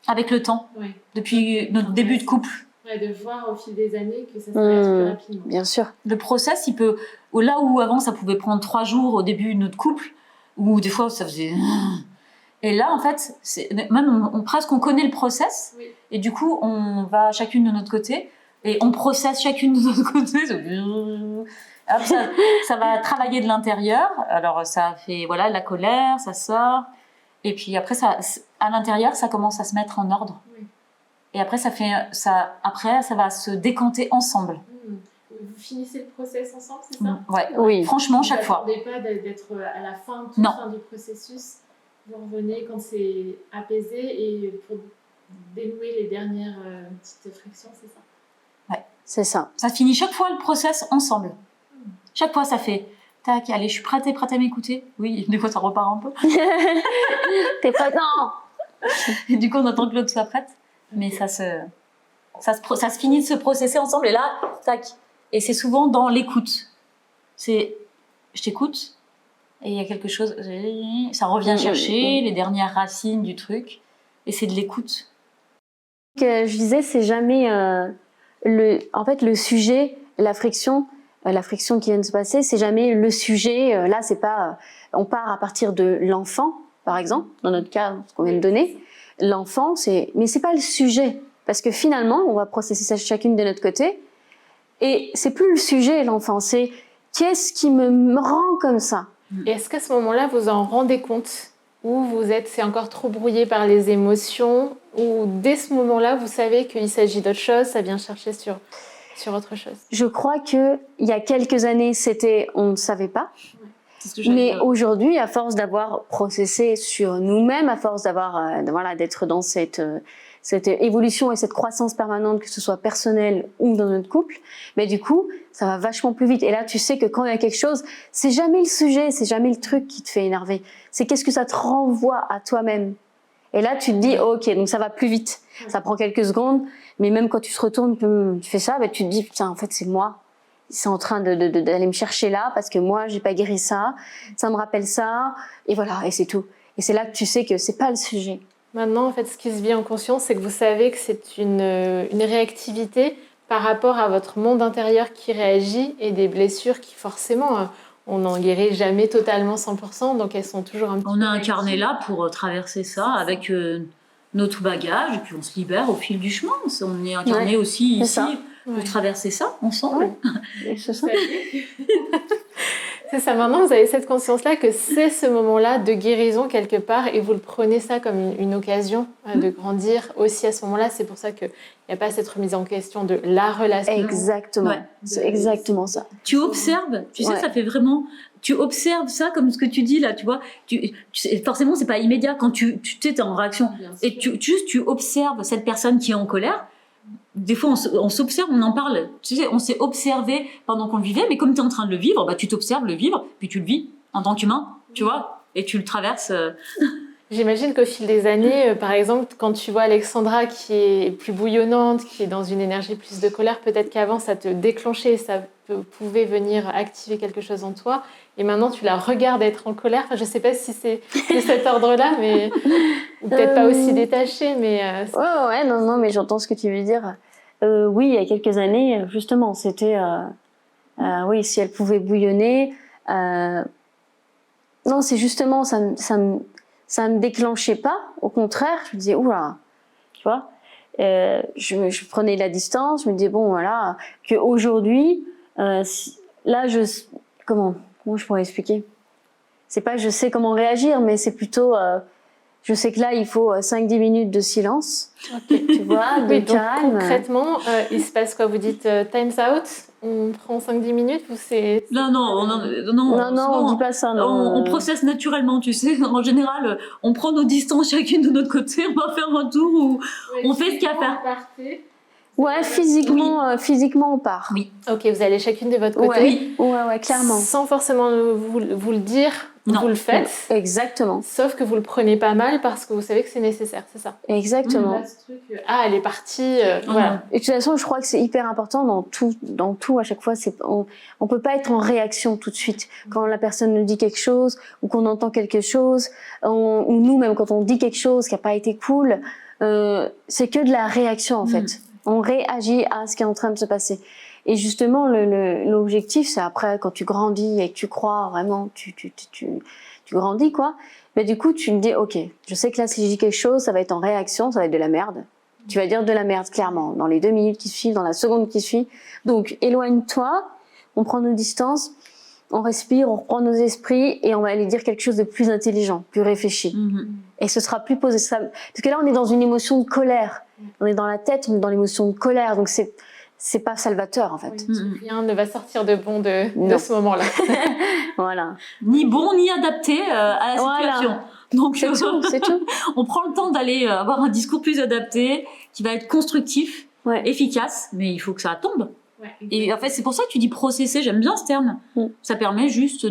S1: avec le temps, depuis notre début de couple.
S3: Ouais, de voir au fil des années que ça se traverse plus rapidement.
S2: Bien sûr.
S1: Le process, il peut, là où avant ça pouvait prendre 3 jours au début de notre couple, ou des fois ça faisait. Et là, en fait, même presque on connaît le process, et du coup, on va chacune de notre côté, et on processe chacune de notre côté. Alors, ça va travailler de l'intérieur. Alors, ça fait la colère, ça sort, et puis après, à l'intérieur, ça commence à se mettre en ordre.
S3: Oui.
S1: Et après, après, ça va se décanter ensemble.
S3: Vous finissez le process ensemble, c'est ça?
S1: Ouais.
S2: Oui.
S1: Franchement, chaque fois.
S3: Vous n'attendez pas d'être à la fin, fin du processus. Vous revenez quand c'est apaisé et pour dénouer les dernières petites frictions, c'est ça?
S2: Ouais, c'est ça.
S1: Ça finit chaque fois le process ensemble. Chaque fois, ça fait tac, allez, je suis prête à m'écouter. Oui, des fois, ça repart un peu.
S2: T'es prête? Non.
S1: Et du coup, on attend que l'autre soit prête. Mais ça se finit de se processer ensemble, et là, tac. Et c'est souvent dans l'écoute. Je t'écoute, et il y a quelque chose, ça revient chercher les dernières racines du truc, et c'est de l'écoute.
S2: Je disais, c'est jamais en fait le sujet, la friction qui vient de se passer, c'est jamais le sujet. Là, c'est pas, on part à partir de l'enfant, par exemple, dans notre cas, ce qu'on vient de donner. L'enfant, mais c'est pas le sujet, parce que finalement, on va processer ça chacune de notre côté, et c'est plus le sujet, l'enfant, c'est qu'est-ce qui me rend comme ça.
S3: Et est-ce qu'à ce moment-là, vous en rendez compte, ou c'est encore trop brouillé par les émotions, ou dès ce moment-là, vous savez qu'il s'agit d'autre chose, ça vient chercher sur autre chose?
S2: Je crois que il y a quelques années, on ne savait pas. Mais aujourd'hui, à force d'avoir processé sur nous-mêmes, à force d'être dans cette évolution et cette croissance permanente, que ce soit personnelle ou dans notre couple, mais du coup, ça va vachement plus vite. Et là, tu sais que quand il y a quelque chose, c'est jamais le sujet, c'est jamais le truc qui te fait énerver. C'est qu'est-ce que ça te renvoie à toi-même. Et là, tu te dis, ok, donc ça va plus vite. Ça prend quelques secondes, mais même quand tu te retournes, tu fais ça, tu te dis, putain, en fait, c'est moi. C'est en train d'aller me chercher là parce que moi j'ai pas guéri ça me rappelle ça, et voilà, et c'est tout. Et c'est là que tu sais que c'est pas le sujet.
S3: Maintenant, en fait, ce qui se vit en conscience, c'est que vous savez que c'est une réactivité par rapport à votre monde intérieur qui réagit, et des blessures qui forcément, on n'en guérit jamais totalement 100%, donc elles sont toujours un petit peu...
S1: On est incarné là pour traverser ça avec notre bagage, et puis on se libère au fil du chemin. On est incarné aussi ici. De traverser ça ensemble.
S2: Ouais. C'est ça.
S3: C'est ça, maintenant vous avez cette conscience-là que c'est ce moment-là de guérison quelque part, et vous le prenez ça comme une occasion de grandir aussi à ce moment-là. C'est pour ça qu'il n'y a pas cette remise en question de la relation.
S2: Exactement, c'est exactement ça.
S1: Tu observes, tu sais, ça fait vraiment tu observes ça comme ce que tu dis là, tu vois. Forcément, c'est pas immédiat quand tu t'es en réaction. Et tu observes cette personne qui est en colère. Des fois, on s'observe, on en parle. Tu sais, on s'est observé pendant qu'on le vivait, mais comme tu es en train de le vivre, bah, tu t'observes le vivre, puis tu le vis en tant qu'humain, tu vois, et tu le traverses.
S3: J'imagine qu'au fil des années, par exemple, quand tu vois Alexandra qui est plus bouillonnante, qui est dans une énergie plus de colère, peut-être qu'avant ça te déclenchait, ça pouvait venir activer quelque chose en toi, et maintenant tu la regardes être en colère. Enfin, je ne sais pas si c'est de cet ordre-là, mais ou peut-être pas aussi détachée, mais...
S2: Ouais, non, mais j'entends ce que tu veux dire. Oui, il y a quelques années, justement, c'était... oui, si elle pouvait bouillonner... Non, c'est justement, ça me déclenchait pas. Au contraire, je me disais, oula, tu vois. Je prenais la distance, je me disais, bon, voilà, qu'aujourd'hui, là, comment je pourrais expliquer? C'est pas je sais comment réagir, mais c'est plutôt, je sais que là, il faut 5-10 minutes de silence, tu vois, de
S3: oui, donc,
S2: calme.
S3: Concrètement, il se passe quoi? Vous dites time's out? On prend 5-10 minutes ou c'est...
S1: Non,
S2: on dit pas ça. Non.
S1: On processe naturellement, tu sais. En général, on prend nos distances chacune de notre côté, on va faire un tour où on fait ce qu'il y a à faire.
S2: Ouais, physiquement, on part.
S1: Oui.
S3: Ok, vous allez chacune de votre côté.
S2: Ouais, clairement.
S3: Sans forcément vous le dire, vous le faites.
S2: Exactement.
S3: Sauf que vous le prenez pas mal parce que vous savez que c'est nécessaire, c'est ça?
S2: Exactement.
S3: Là, ce truc, elle est partie, voilà.
S2: Et de toute façon, je crois que c'est hyper important dans tout à chaque fois. On peut pas être en réaction tout de suite. Quand la personne nous dit quelque chose ou qu'on entend quelque chose, ou nous-même quand on dit quelque chose qui a pas été cool, c'est que de la réaction en fait. On réagit à ce qui est en train de se passer. Et justement, l'objectif, c'est après, quand tu grandis et que tu crois vraiment, tu grandis, quoi. Mais du coup, tu me dis, ok, je sais que là, si je dis quelque chose, ça va être en réaction, ça va être de la merde. Tu vas dire de la merde, clairement, dans les 2 minutes qui suivent, dans la seconde qui suit. Donc, éloigne-toi, on prend nos distances, on respire, on reprend nos esprits et on va aller dire quelque chose de plus intelligent, plus réfléchi. Et ce sera plus posé. Parce que là, on est dans une émotion de colère. On est dans la tête, on est dans l'émotion de colère. Donc, c'est pas salvateur, en fait.
S3: Rien ne va sortir de bon de ce moment-là.
S2: Voilà.
S1: Ni bon, ni adapté à la situation.
S2: Voilà.
S1: Donc,
S2: c'est tout.
S1: On prend le temps d'aller avoir un discours plus adapté, qui va être constructif, efficace, mais il faut que ça tombe. Et en fait, c'est pour ça que tu dis processer, j'aime bien ce terme. Ça permet juste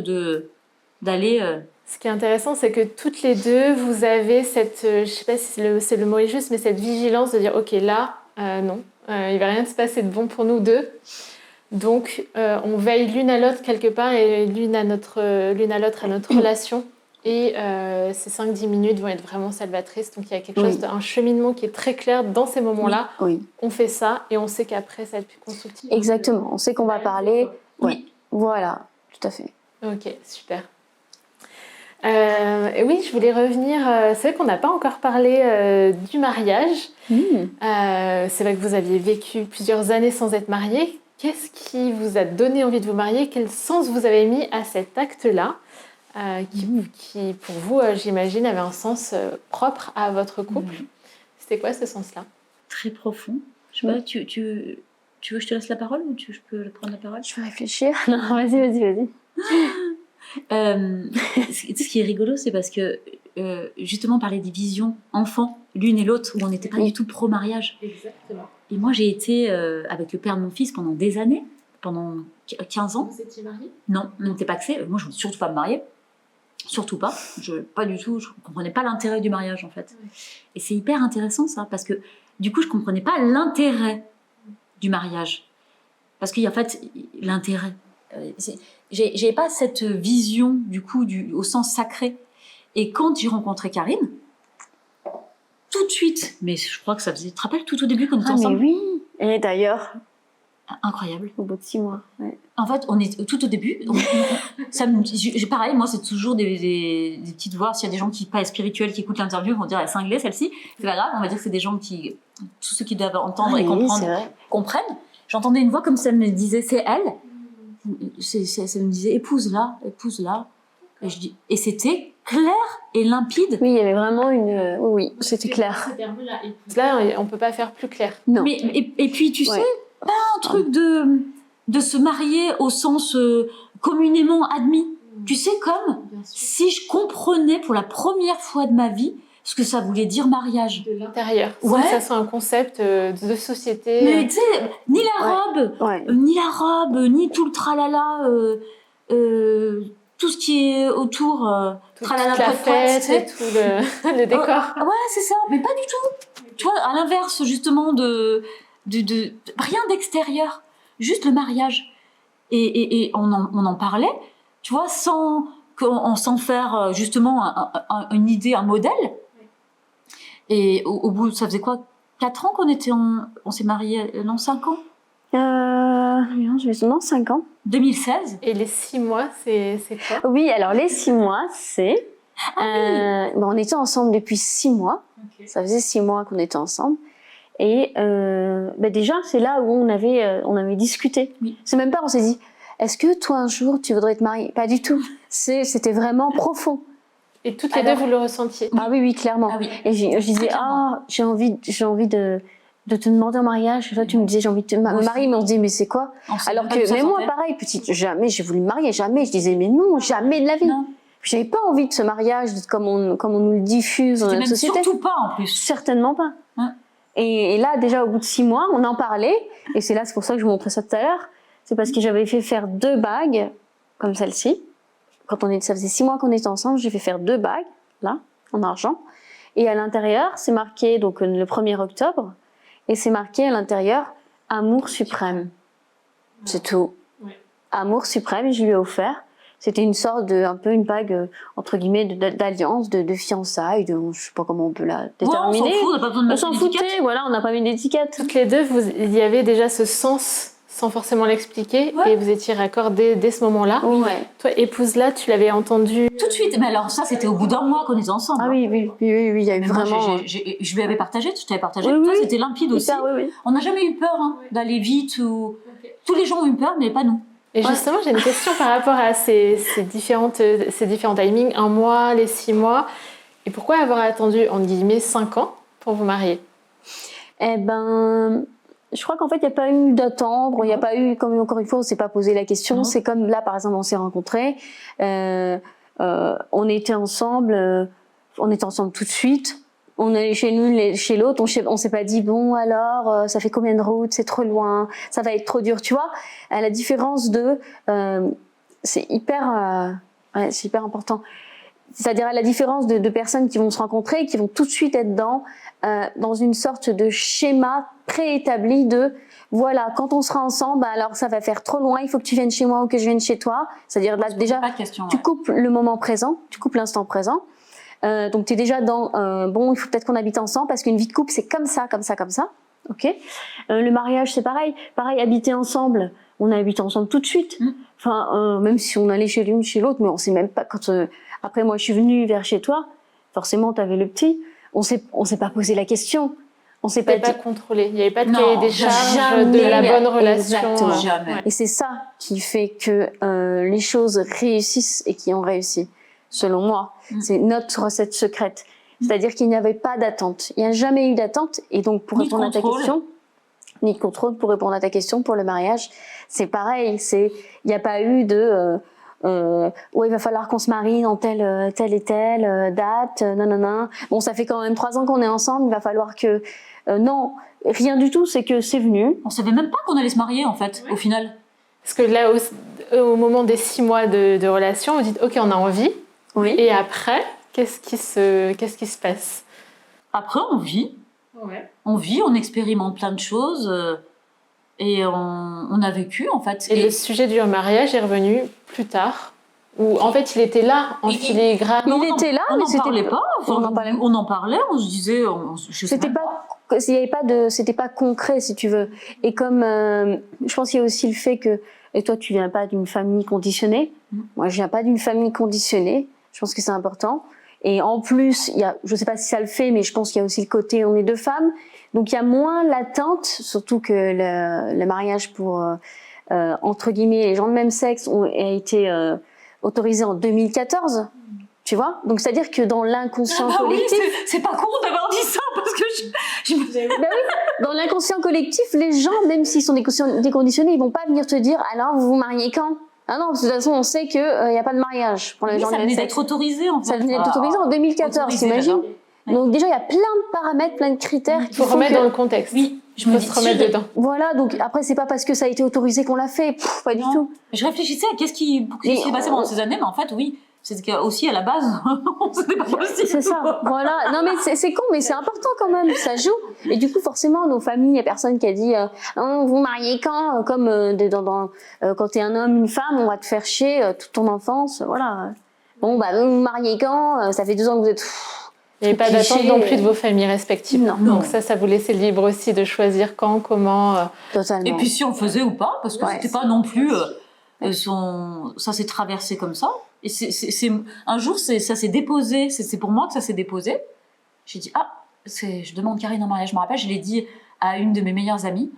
S1: d'aller...
S3: Ce qui est intéressant, c'est que toutes les deux, vous avez cette, je sais pas si le mot est juste, mais cette vigilance de dire, ok, là, non, il va rien se passer de bon pour nous deux. Donc, on veille l'une à l'autre quelque part et l'une à l'autre à notre relation. Et ces 5-10 minutes vont être vraiment salvatrices. Donc, il y a quelque chose, un cheminement qui est très clair dans ces moments-là. On fait ça et on sait qu'après, ça va être plus constructif.
S2: Exactement. On sait qu'on va parler. Voilà, tout à fait.
S3: Ok, super. Oui, je voulais revenir. C'est vrai qu'on n'a pas encore parlé du mariage. C'est vrai que vous aviez vécu plusieurs années sans être mariée. Qu'est-ce qui vous a donné envie de vous marier? Quel sens vous avez mis à cet acte-là qui, pour vous, j'imagine, avait un sens propre à votre couple? C'était quoi ce sens-là?
S1: Très profond. Je sais pas, tu veux que je te laisse la parole ou je peux prendre la parole?
S2: Je vais réfléchir. Non, vas-y.
S1: Ce qui est rigolo, c'est parce que justement parler des visions enfants l'une et l'autre où on n'était pas du tout pro-mariage.
S3: Exactement.
S1: Et moi j'ai été avec le père de mon fils pendant des années, pendant 15 ans.
S3: Vous étiez mariée? Non,
S1: on n'était pas axé. Moi je ne voulais surtout pas me marier, surtout pas. Pas du tout. Je comprenais pas l'intérêt du mariage en fait. Et c'est hyper intéressant ça parce que du coup je comprenais pas l'intérêt du mariage parce qu'il y a en fait l'intérêt. J'ai pas cette vision du coup au sens sacré. Et quand j'ai rencontré Karine, tout de suite, mais je crois que ça faisait, tu te rappelles tout au début quand on était ensemble?
S2: Mais oui. Et d'ailleurs,
S1: incroyable.
S2: Au bout de 6 mois.
S1: En fait, on est tout au début. Pareil, moi c'est toujours des petites voix. S'il y a des gens qui pas spirituels qui écoutent l'interview, vont dire elle est cinglée celle-ci. C'est pas grave. On va dire que c'est des gens qui, tous ceux qui doivent entendre et comprendre, comprennent. J'entendais une voix comme ça me disait c'est elle. Ça me disait épouse-la. Et c'était clair et limpide.
S2: Oui, il y avait vraiment une... Oui, c'était clair.
S3: Là, on ne peut pas faire plus clair.
S2: Non.
S1: Mais, et puis, tu sais, pas un truc de se marier au sens communément admis. Tu sais, comme si je comprenais pour la première fois de ma vie ce que ça voulait dire mariage.
S3: De l'intérieur.
S1: Ouais.
S3: Sans que ça soit un concept de société.
S1: Mais tu sais, ni la robe, ni tout le tralala, tout ce qui est autour, tralala,
S3: toute la fête
S1: tu sais.
S3: et tout le décor.
S1: Ouais, c'est ça, mais pas du tout. Tu vois, à l'inverse, justement, de rien d'extérieur, juste le mariage. Et on en parlait, tu vois, sans s'en faire justement une idée, un modèle. Et au bout, ça faisait quoi, 4 ans on s'est mariés, non, 5 ans
S2: Non, 5 ans.
S1: 2016.
S3: Et les 6 mois, c'est quoi?
S2: Oui, alors les 6 mois, c'est... on était ensemble depuis 6 mois. Okay. Ça faisait 6 mois qu'on était ensemble. Et déjà, c'est là où on avait discuté. Oui. C'est même pas, on s'est dit, est-ce que toi, un jour, tu voudrais te marier? Pas du tout. C'était vraiment profond.
S3: Et toutes les deux, vous le ressentiez?
S2: Ah oui, clairement. Ah oui. Et je disais, j'ai envie de te demander en mariage. Toi, tu me disais, j'ai envie de me marier, mais on se dit, mais c'est quoi? Alors que, mais moi, pareil, petite, jamais j'ai voulu me marier, jamais. Je disais, mais non, jamais de la vie. Non. J'avais pas envie de ce mariage comme on nous le diffuse dans notre société.
S1: Surtout pas, en plus.
S2: Certainement pas. Hein? Et là, déjà, au bout de 6 mois, on en parlait. Et c'est pour ça que je vous montrais ça tout à l'heure. C'est parce que j'avais fait faire 2 bagues, comme celle-ci. Ça faisait 6 mois qu'on était ensemble, j'ai fait faire 2 bagues, là, en argent. Et à l'intérieur, c'est marqué, donc le 1er octobre, et c'est marqué à l'intérieur, amour suprême. C'est tout. Ouais. Amour suprême, je lui ai offert. C'était une sorte un peu une bague, entre guillemets, d'alliance, de fiançailles, je sais pas comment on peut la déterminer.
S1: Ouais, on s'en fout, on n'a pas besoin de mettre
S2: d'étiquette. On s'en foutait, voilà, on n'a pas mis d'étiquette.
S3: Toutes les deux, il y avait déjà ce sens sans forcément l'expliquer, et vous étiez raccord dès ce moment-là.
S2: Ouais.
S3: Toi, épouse-là, tu l'avais entendu
S1: tout de suite. Mais alors ça, c'était au bout d'un mois qu'on était ensemble.
S2: Ah oui, il y a eu vraiment...
S1: je lui avais partagé, je t'avais partagé, toi, c'était limpide aussi. On n'a jamais eu peur d'aller vite. Tous les gens ont eu peur, mais pas nous.
S3: Et justement, j'ai une question par rapport à ces différents timings, 1 mois, les 6 mois. Et pourquoi avoir attendu, entre guillemets, 5 ans pour vous marier?
S2: Je crois qu'en fait, il n'y a pas eu d'attendre, il n'y a pas eu, comme encore une fois, on ne s'est pas posé la question. Non. C'est comme là, par exemple, on s'est rencontrés, on était ensemble tout de suite. On est chez l'une, chez l'autre, on s'est pas dit, bon, alors, ça fait combien de routes, c'est trop loin, ça va être trop dur, tu vois. À la différence c'est hyper important. C'est-à-dire à la différence de personnes qui vont se rencontrer et qui vont tout de suite être dans une sorte de schéma préétabli de voilà, quand on sera ensemble, alors ça va faire trop loin, il faut que tu viennes chez moi ou que je vienne chez toi. C'est-à-dire là déjà, tu coupes le moment présent, tu coupes l'instant présent. Donc tu es déjà dans bon, il faut peut-être qu'on habite ensemble parce qu'une vie de couple c'est comme ça. Ok. Le mariage c'est pareil, habiter ensemble. On habite ensemble tout de suite. Enfin, même si on allait chez l'une, chez l'autre, mais on sait même pas quand. Après, moi, je suis venue vers chez toi. Forcément, tu avais le petit. On s'est pas posé la question. On s'est pas
S3: contrôlé. Il n'y avait pas de cahier des charges de la bonne relation.
S2: Exactement. Jamais. Et c'est ça qui fait que les choses réussissent et qui ont réussi, selon moi. C'est notre recette secrète. C'est-à-dire qu'il n'y avait pas d'attente. Il n'y a jamais eu d'attente. Et donc, pour répondre à ta question, ni de contrôle, pour répondre à ta question, pour le mariage, c'est pareil. Il n'y a pas eu de... il va falloir qu'on se marie dans telle et telle date, non. Bon, ça fait quand même 3 ans qu'on est ensemble, il va falloir que... non, rien du tout, c'est que c'est venu.
S1: On savait même pas qu'on allait se marier, en fait, au final.
S3: Parce que là, au moment des 6 mois de relation, vous dites, ok, on a envie.
S2: Oui.
S3: Et après, qu'est-ce qui se passe?
S1: Après, on vit.
S3: Ouais.
S1: On vit, on expérimente plein de choses. Et on a vécu, en fait.
S3: Et le sujet du mariage est revenu plus tard, où en fait il était là, en filigrane.
S2: Il était là, mais c'était
S1: pas. On en parlait, on se disait.
S2: C'était pas concret, si tu veux. Et comme je pense qu'il y a aussi le fait que, et toi tu viens pas d'une famille conditionnée, moi je viens pas d'une famille conditionnée. Je pense que c'est important. Et en plus, je sais pas si ça le fait, mais je pense qu'il y a aussi le côté on est 2 femmes. Donc il y a moins l'attente, surtout que le mariage pour, entre guillemets, les gens de même sexe a été autorisé en 2014, tu vois. Donc c'est-à-dire que dans l'inconscient collectif...
S1: Oui, c'est pas con d'avoir dit ça, parce que
S2: Ben oui, dans l'inconscient collectif, les gens, même s'ils sont déconditionnés, ils vont pas venir te dire « alors vous vous mariez quand ?» Ah non, parce que de toute façon, on sait qu'il n'y a pas de mariage pour les gens
S1: ça
S2: de
S1: venait
S2: sexe.
S1: d'être autorisé en fait.
S2: Ça venait d'être autorisé en 2014,
S1: Autorisé,
S2: t'imagines?
S1: d'accord. Ouais.
S2: Donc déjà, il y a plein de paramètres, plein de critères
S3: Il
S2: qui
S3: faut
S2: font
S3: remettre
S2: que...
S3: dans le contexte.
S1: Oui,
S3: Je me se remettre dedans.
S2: Voilà, donc après, c'est pas parce que ça a été autorisé qu'on l'a fait, pas du
S1: Non.
S2: tout.
S1: Je réfléchissais à qu'est-ce qui s'est passé pendant ces années, mais en fait, oui, c'était aussi à la base, c'était pas possible.
S2: C'est ça, voilà. Non mais c'est con, mais c'est important quand même, ça joue. Et du coup, forcément, nos familles, il y a personne qui a dit oh, vous mariez quand comme quand t'es un homme, une femme, on va te faire chier toute ton enfance, voilà. Bon, bah vous mariez quand ça fait 2 ans que vous êtes...
S3: Il n'y avait pas d'attente non plus de vos familles respectives.
S2: Non.
S3: Donc ça vous laissait libre aussi de choisir quand, comment.
S2: Totalement.
S1: Et puis si on le faisait ou pas, parce que
S2: Ouais.
S1: c'était pas non plus ça s'est traversé comme ça. Et un jour, ça s'est déposé. C'est pour moi que ça s'est déposé. J'ai dit je demande Karine en mariage. Je me rappelle, je l'ai dit à une de mes meilleures amies.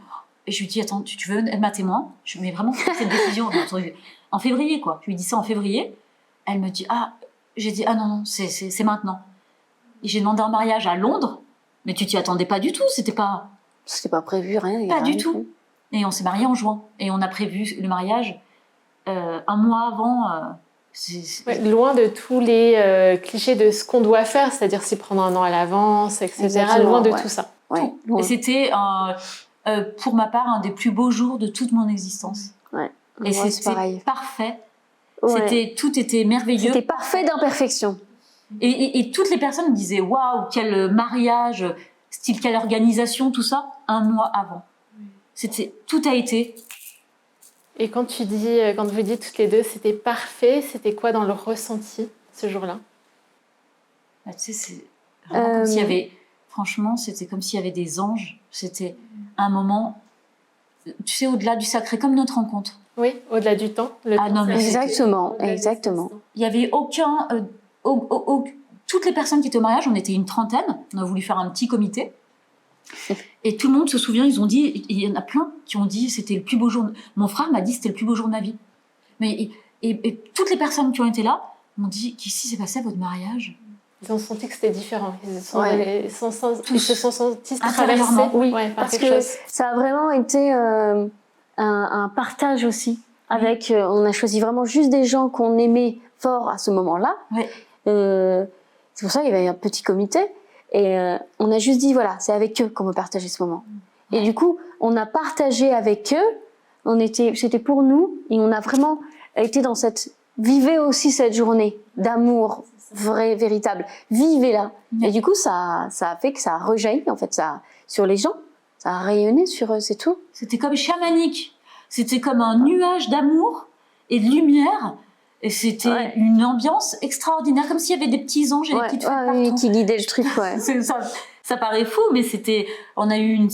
S1: Et je lui ai dit attends, tu veux être ma témoin? Je mets vraiment cette décision en février quoi. Je lui ai dit ça en février. Elle me dit j'ai dit non, c'est maintenant. Et j'ai demandé un mariage à Londres, mais tu t'y attendais pas du tout. C'était pas
S2: prévu, rien.
S1: Pas du tout. Et on s'est mariés en juin. Et on a prévu le mariage un mois avant.
S3: Ouais, loin de tous les clichés de ce qu'on doit faire, c'est-à-dire s'y prendre un an à l'avance, etc.
S2: Exactement,
S3: loin de
S2: ouais.
S3: tout ça.
S2: Ouais.
S1: Et c'était, pour ma part, un des plus beaux jours de toute mon existence.
S2: Ouais.
S1: Et
S2: Ouais, c'est
S1: c'était
S2: pareil.
S1: parfait.
S2: Ouais.
S1: Tout était merveilleux.
S2: C'était parfait d'imperfection.
S1: Et toutes les personnes me disaient waouh, quel mariage, style quelle organisation, tout ça, un mois avant. Tout a été.
S3: Et quand vous dites toutes les deux, c'était parfait, c'était quoi dans le ressenti ce jour-là?
S1: Tu sais, c'est vraiment comme s'il y avait, franchement, c'était comme s'il y avait des anges. C'était un moment, tu sais, au-delà du sacré, comme notre rencontre.
S3: Oui, au-delà du temps.
S1: Non, mais
S2: exactement, exactement.
S1: Il y avait aucun, toutes les personnes qui étaient au mariage, on était une trentaine. On a voulu faire un petit comité. Et tout le monde se souvient, ils ont dit, il y en a plein qui ont dit c'était le plus beau jour. Mon frère m'a dit c'était le plus beau jour de ma vie. Mais et toutes les personnes qui ont été là m'ont dit qu'est-ce qui s'est passé à votre mariage?
S3: Ils ont senti que c'était différent. Ils se sont sentis
S1: intérieurement.
S3: traversés
S2: Oui,
S3: par
S2: parce
S3: quelque
S2: que
S3: chose.
S2: ça a vraiment été un partage aussi. Avec, on a choisi vraiment juste des gens qu'on aimait fort à ce moment-là.
S1: Ouais.
S2: C'est pour ça qu'il y avait un petit comité. Et on a juste dit, voilà, c'est avec eux qu'on veut partager ce moment. Et du coup, on a partagé avec eux, c'était pour nous, et on a vraiment été dans vivez aussi cette journée d'amour vrai, véritable. Vivez-la. Et du coup, ça a fait que ça a rejailli, en fait, sur les gens. Ça a rayonné sur eux, c'est tout.
S1: C'était comme chamanique. C'était comme un nuage d'amour et de lumière. Et c'était une ambiance extraordinaire, comme s'il y avait des petits anges et des petites fêtes partout.
S2: Qui guidaient le truc, ouais.
S1: Ça paraît fou, mais on a eu une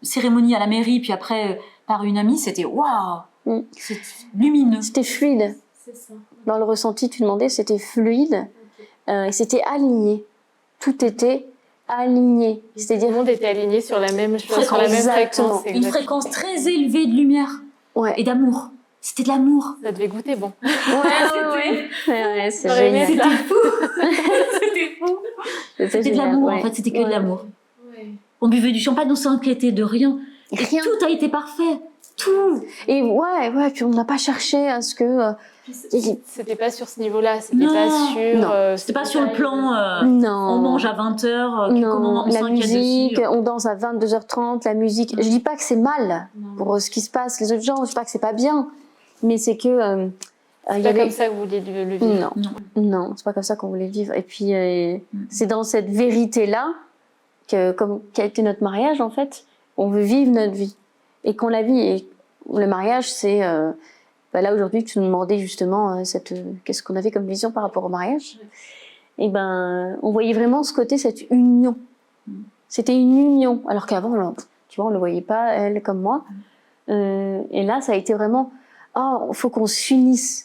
S1: cérémonie à la mairie, puis après, par une amie, c'était waouh! C'était lumineux.
S2: C'était fluide.
S3: C'est ça.
S2: Dans le ressenti, tu demandais, c'était fluide. Et c'était aligné. Tout était aligné. C'est-à-dire,
S3: Tout le monde était aligné sur la même chose, sur la même
S2: Exactement.
S3: fréquence.
S1: Une fréquence très élevée de lumière et d'amour. C'était de l'amour.
S3: Ça devait goûter bon.
S2: Ouais, c'est
S3: J'aurais aimé
S2: génial.
S3: ça.
S1: C'était fou.
S2: C'était
S1: C'était de
S2: génial,
S1: l'amour,
S2: ouais.
S1: en fait, c'était que de l'amour.
S3: Ouais.
S1: On buvait du champagne, on s'inquiétait de rien. Et
S2: Rien.
S1: tout a été parfait. Tout.
S2: Et puis on n'a pas cherché à ce que...
S3: C'était pas sur ce niveau-là, c'était
S1: Non.
S3: pas sur...
S2: Non.
S1: C'était pas sur le plan,
S2: non.
S1: on mange à 20h, comment on
S2: la
S1: s'inquiète
S2: musique,
S1: dessus.
S2: on danse à 22h30, la musique. Je dis pas que c'est mal pour ce qui se passe, les autres gens, je dis pas que c'est pas bien, mais c'est que...
S3: C'est pas comme ça que vous vouliez le vivre.
S2: Non, c'est pas comme ça qu'on voulait le vivre. Et puis, c'est dans cette vérité-là qu'a été notre mariage, en fait. On veut vivre notre vie. Et qu'on la vit. Et le mariage, c'est... là, aujourd'hui, tu nous demandais justement qu'est-ce qu'on avait comme vision par rapport au mariage. Et on voyait vraiment ce côté, cette union. C'était une union. Alors qu'avant, tu vois, on ne le voyait pas, elle comme moi. Et là, ça a été vraiment... il faut qu'on s'unisse.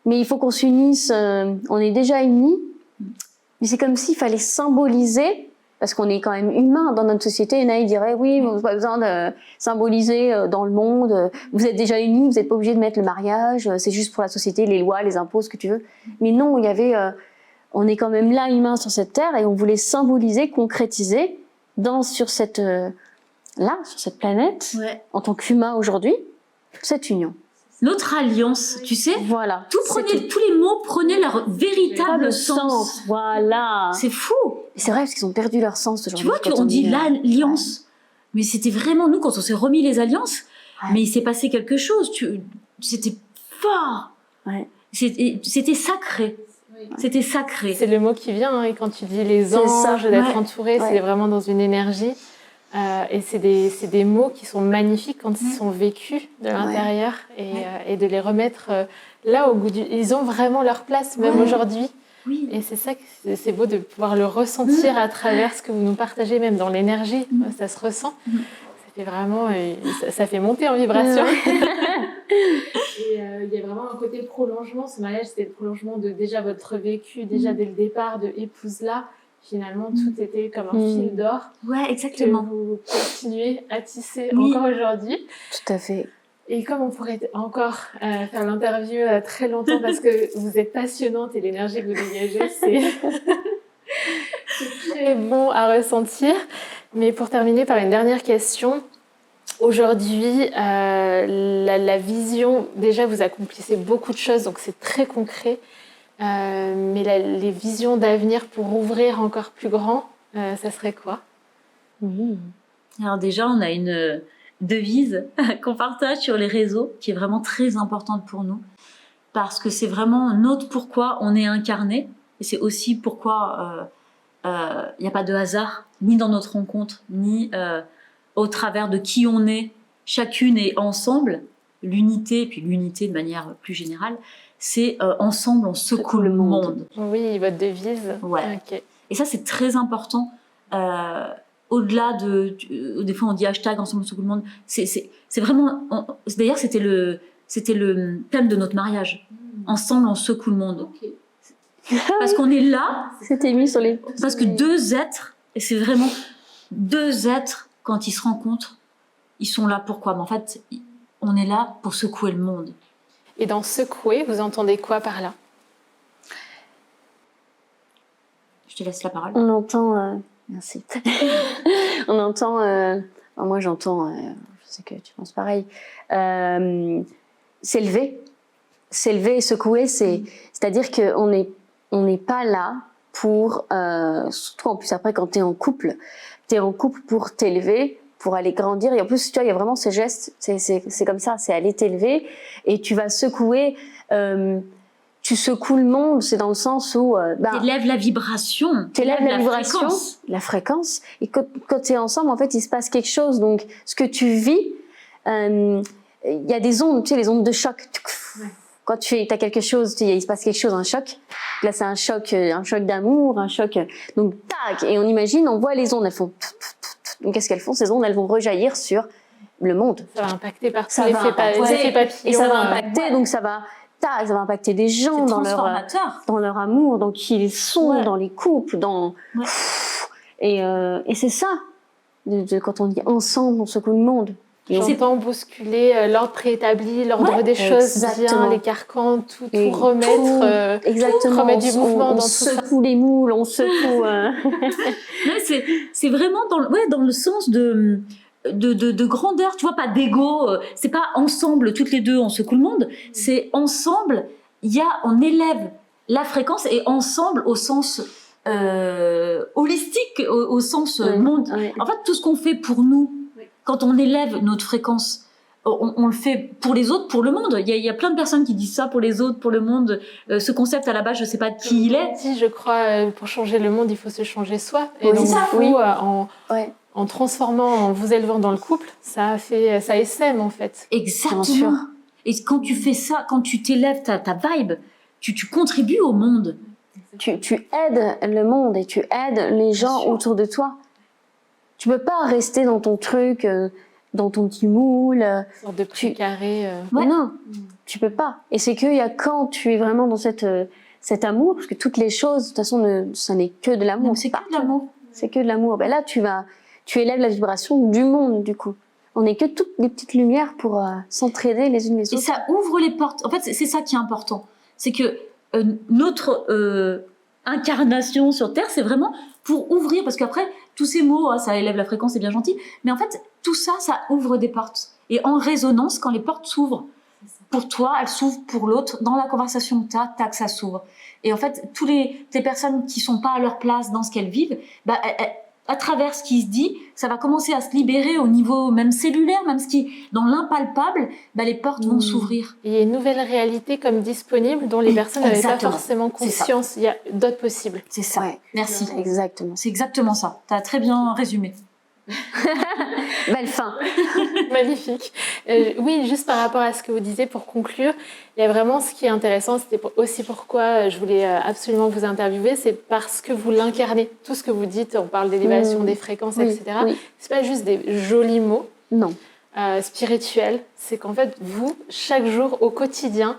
S2: Mais il faut qu'on s'unisse, on est déjà unis, mais c'est comme s'il fallait symboliser, parce qu'on est quand même humain dans notre société. Et là, il dirait, oui, vous n'avez pas besoin de symboliser dans le monde, vous êtes déjà unis, vous n'êtes pas obligé de mettre le mariage, c'est juste pour la société, les lois, les impôts, ce que tu veux. Mais non, il y avait, on est quand même là, humain sur cette terre, et on voulait symboliser, concrétiser, sur cette planète, en tant qu'humain aujourd'hui, cette union.
S1: notre alliance, tu sais.
S2: Voilà.
S1: Tous les mots prenaient leur véritable sens.
S2: Voilà.
S1: C'est fou.
S2: C'est vrai parce qu'ils ont perdu leur sens aujourd'hui.
S1: Tu vois, on dit l'alliance. Mais c'était vraiment, nous, quand on s'est remis les alliances, mais il s'est passé quelque chose. C'était fort.
S2: Ouais.
S1: C'était sacré. C'était sacré.
S3: C'est le mot qui vient, et quand tu dis les anges, d'être entouré, c'est vraiment dans une énergie. Et c'est des mots qui sont magnifiques quand ils sont vécus de l'intérieur et de les remettre là au goût du... Ils ont vraiment leur place, même aujourd'hui. Oui. Et c'est ça que c'est beau de pouvoir le ressentir à travers ce que vous nous partagez, même dans l'énergie. Ça se ressent. Ça fait vraiment... ça fait monter en vibration. Et il y a vraiment un côté prolongement. Ce mariage, c'était le prolongement de déjà votre vécu, déjà dès le départ, de épouse-là. Finalement, tout était comme un fil d'or.
S1: Ouais, exactement.
S3: Que vous continuez à tisser encore aujourd'hui.
S2: Tout à fait.
S3: Et comme on pourrait encore faire l'interview très longtemps parce que vous êtes passionnante et l'énergie que vous dégagez, c'est très bon à ressentir. Mais pour terminer par une dernière question, aujourd'hui, la vision, déjà vous accomplissez beaucoup de choses, donc c'est très concret. Mais les visions d'avenir pour ouvrir encore plus grand, ça serait quoi ?
S1: Alors déjà, on a une devise qu'on partage sur les réseaux qui est vraiment très importante pour nous parce que c'est vraiment notre pourquoi on est incarné et c'est aussi pourquoi il n'y a pas de hasard ni dans notre rencontre ni au travers de qui on est chacune et ensemble. L'unité, puis l'unité de manière plus générale, c'est ensemble on secoue le monde.
S3: Oui, votre devise.
S1: Ouais. Okay. Et ça c'est très important. Au-delà des fois on dit hashtag ensemble on secoue le monde. C'est vraiment. D'ailleurs c'était le thème de notre mariage. Ensemble on secoue le monde. Okay. Parce qu'on est là.
S2: C'était mis sur les.
S1: Parce que deux êtres, et c'est vraiment deux êtres quand ils se rencontrent, ils sont là pourquoi ? Mais en fait. On est là pour secouer le monde.
S3: Et dans secouer, vous entendez quoi par là ?
S1: Je te laisse la parole.
S2: On entend... merci. On entend... moi, j'entends... je sais que tu penses pareil. S'élever. S'élever et secouer, c'est-à-dire qu'on n'est pas là pour... surtout en plus après, quand tu es en couple pour t'élever, pour aller grandir. Et en plus, tu vois, il y a vraiment ces gestes, c'est comme ça, c'est aller t'élever et tu vas secouer, tu secoues le monde, c'est dans le sens où...
S1: t'élèves la vibration.
S2: T'élèves la vibration, la fréquence. Et quand t'es ensemble, en fait, il se passe quelque chose. Donc, ce que tu vis, il y a des ondes, tu sais, les ondes de choc. Ouais. Quand t'as quelque chose, il se passe quelque chose, un choc. Là, c'est un choc d'amour, un choc... Donc, tac, et on imagine, on voit les ondes, elles font... Donc, qu'est-ce qu'elles font ? Ces ondes, elles vont rejaillir sur le monde.
S3: Ça va impacter par tous les effets papillons.
S2: Et ça va impacter, donc ça va impacter des gens dans leur amour, dans qui ils sont, dans les couples, et c'est ça, quand on dit ensemble, on secoue le monde.
S3: J'entends bousculer l'ordre préétabli, l'ordre des choses, bien, les carcans, tout remettre,
S2: exactement.
S3: Remettre du mouvement dans tout ça.
S2: On secoue les moules, on secoue...
S1: c'est vraiment dans le sens de grandeur, tu vois, pas d'ego. C'est pas ensemble, toutes les deux, on secoue le monde. C'est ensemble, on élève la fréquence et ensemble au sens holistique, au sens monde. Ouais. En fait, tout ce qu'on fait pour nous, quand on élève notre fréquence, on le fait pour les autres, pour le monde. Il y a plein de personnes qui disent ça pour les autres, pour le monde. Ce concept, à la base, je ne sais pas de qui il est.
S3: Si, je crois, pour changer le monde, il faut se changer soi. Et donc, en transformant, en vous élevant dans le couple, ça essaime, en fait.
S1: Exactement. Et quand tu fais ça, quand tu t'élèves ta vibe, tu contribues au monde.
S2: Tu aides le monde et tu aides les gens autour de toi. Tu peux pas rester dans ton truc, dans ton petit moule.
S3: Une sorte de précaré.
S2: Non, tu peux pas. Et c'est qu'il y a quand tu es vraiment dans cet amour, parce que toutes les choses, de toute façon, ça n'est que de l'amour.
S1: C'est que de l'amour.
S2: C'est que de l'amour. Ben là, tu élèves la vibration du monde, du coup. On n'est que toutes des petites lumières pour s'entraider les unes les autres.
S1: Et ça ouvre les portes. En fait, c'est ça qui est important. C'est que notre incarnation sur Terre, c'est vraiment pour ouvrir, parce qu'après, tous ces mots, ça élève la fréquence, c'est bien gentil, mais en fait, tout ça, ça ouvre des portes. Et en résonance, quand les portes s'ouvrent, pour toi, elle s'ouvre pour l'autre. Dans la conversation que tu as, tac, ça s'ouvre. Et en fait, toutes les personnes qui sont pas à leur place dans ce qu'elles vivent, à travers ce qui se dit, ça va commencer à se libérer au niveau même cellulaire, même ce qui, dans l'impalpable, les portes vont s'ouvrir.
S3: Il y a une nouvelle réalité comme disponible dont les personnes n'avaient pas forcément conscience. Il y a d'autres possibles.
S1: C'est ça.
S2: Ouais.
S1: Merci.
S2: Exactement.
S1: C'est exactement ça. Tu as très bien résumé.
S2: Belle fin.
S3: Magnifique. Oui, juste par rapport à ce que vous disiez, pour conclure, il y a vraiment ce qui est intéressant, c'était aussi pourquoi je voulais absolument vous interviewer, c'est parce que vous l'incarnez. Tout ce que vous dites, on parle d'élévation des fréquences, etc.
S2: Oui.
S3: C'est pas juste des jolis mots
S2: Non.
S3: spirituels, c'est qu'en fait, vous, chaque jour, au quotidien,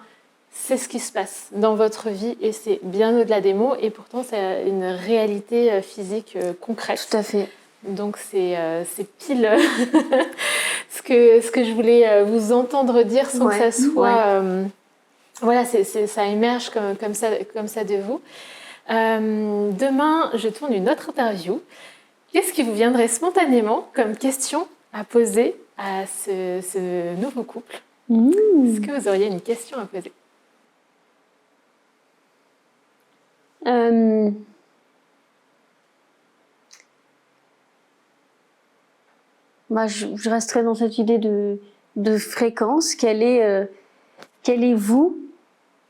S3: c'est ce qui se passe dans votre vie et c'est bien au-delà des mots et pourtant, c'est une réalité physique concrète.
S2: Tout à fait.
S3: Donc c'est pile ce que je voulais vous entendre dire sans que ça soit voilà, ça émerge comme ça de vous. Demain je tourne une autre interview. Qu'est-ce qui vous viendrait spontanément comme question à poser à ce nouveau couple? Est-ce que vous auriez une question à poser?
S2: Je resterai dans cette idée de fréquence. Quel est vous,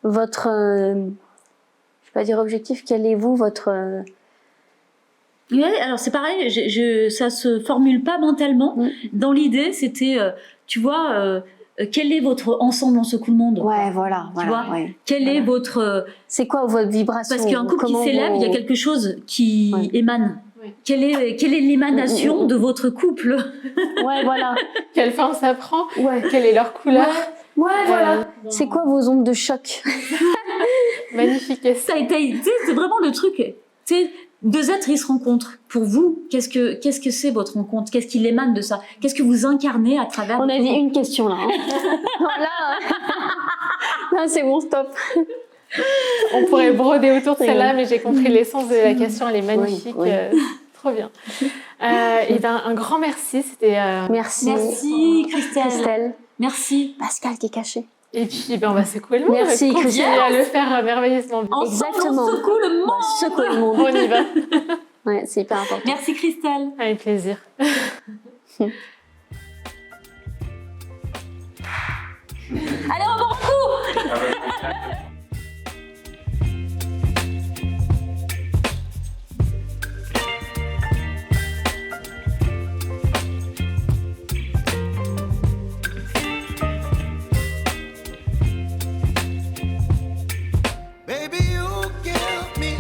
S2: votre... je ne vais pas dire objectif, quel est vous, votre...
S1: Oui, alors c'est pareil, ça se formule pas mentalement. Dans l'idée, c'était, tu vois, quel est votre ensemble en secoue le monde?
S2: Ouais, voilà.
S1: Tu vois,
S2: ouais.
S1: quel est votre...
S2: C'est quoi votre vibration?
S1: Parce qu'un couple qui s'élève, il y a quelque chose qui émane. Oui. Quelle est l'émanation de votre couple?
S2: Ouais, voilà.
S3: Quelle forme ça prend? Quelle est leur couleur?
S2: Ouais, voilà. C'est quoi vos ondes de choc?
S3: Magnifique.
S1: Ça a été, c'est vraiment le truc. Deux êtres, ils se rencontrent. Pour vous, qu'est-ce que c'est votre rencontre? Qu'est-ce qui émane de ça? Qu'est-ce que vous incarnez à travers?
S2: On a dit une question là. Voilà. Non, c'est bon, stop.
S3: On pourrait broder autour de celle-là, mais j'ai compris l'essence de la question. Elle est magnifique. Oui. Trop bien. Et un grand merci. C'était.
S2: Merci
S1: Christelle. Merci.
S2: Pascal qui est caché.
S3: Et puis, on va secouer le monde.
S2: Merci,
S3: Christelle. À le faire merveilleusement bien.
S2: Exactement.
S1: On secoue le monde.
S2: On secoue le monde.
S3: On y va.
S2: Ouais, c'est hyper important.
S1: Merci, Christelle.
S3: Avec plaisir.
S1: Allez, on va boire un coup.
S4: Baby, you give me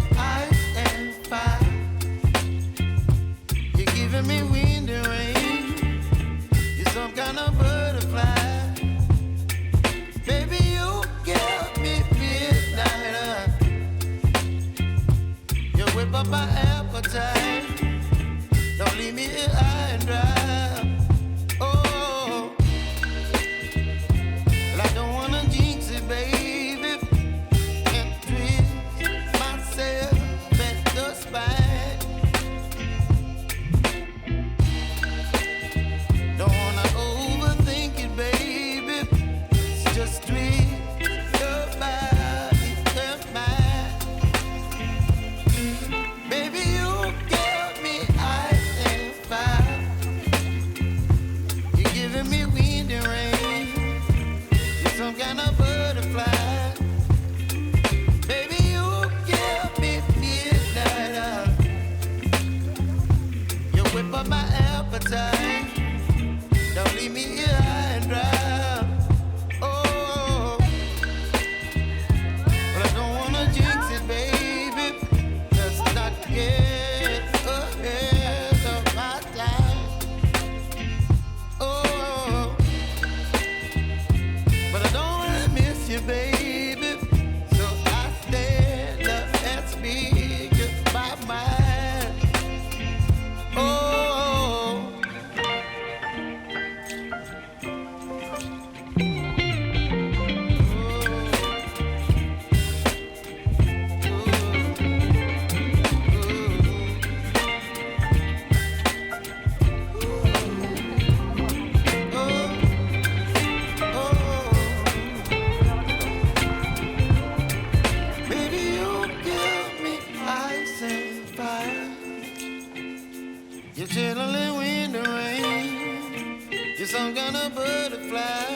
S4: You're some kind of butterfly.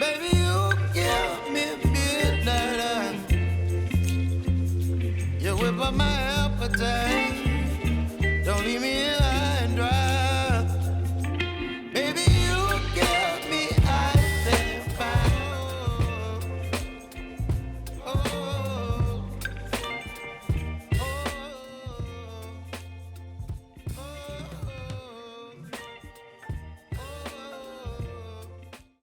S4: Baby, you give me midnight. You whip up my appetite. Don't leave me in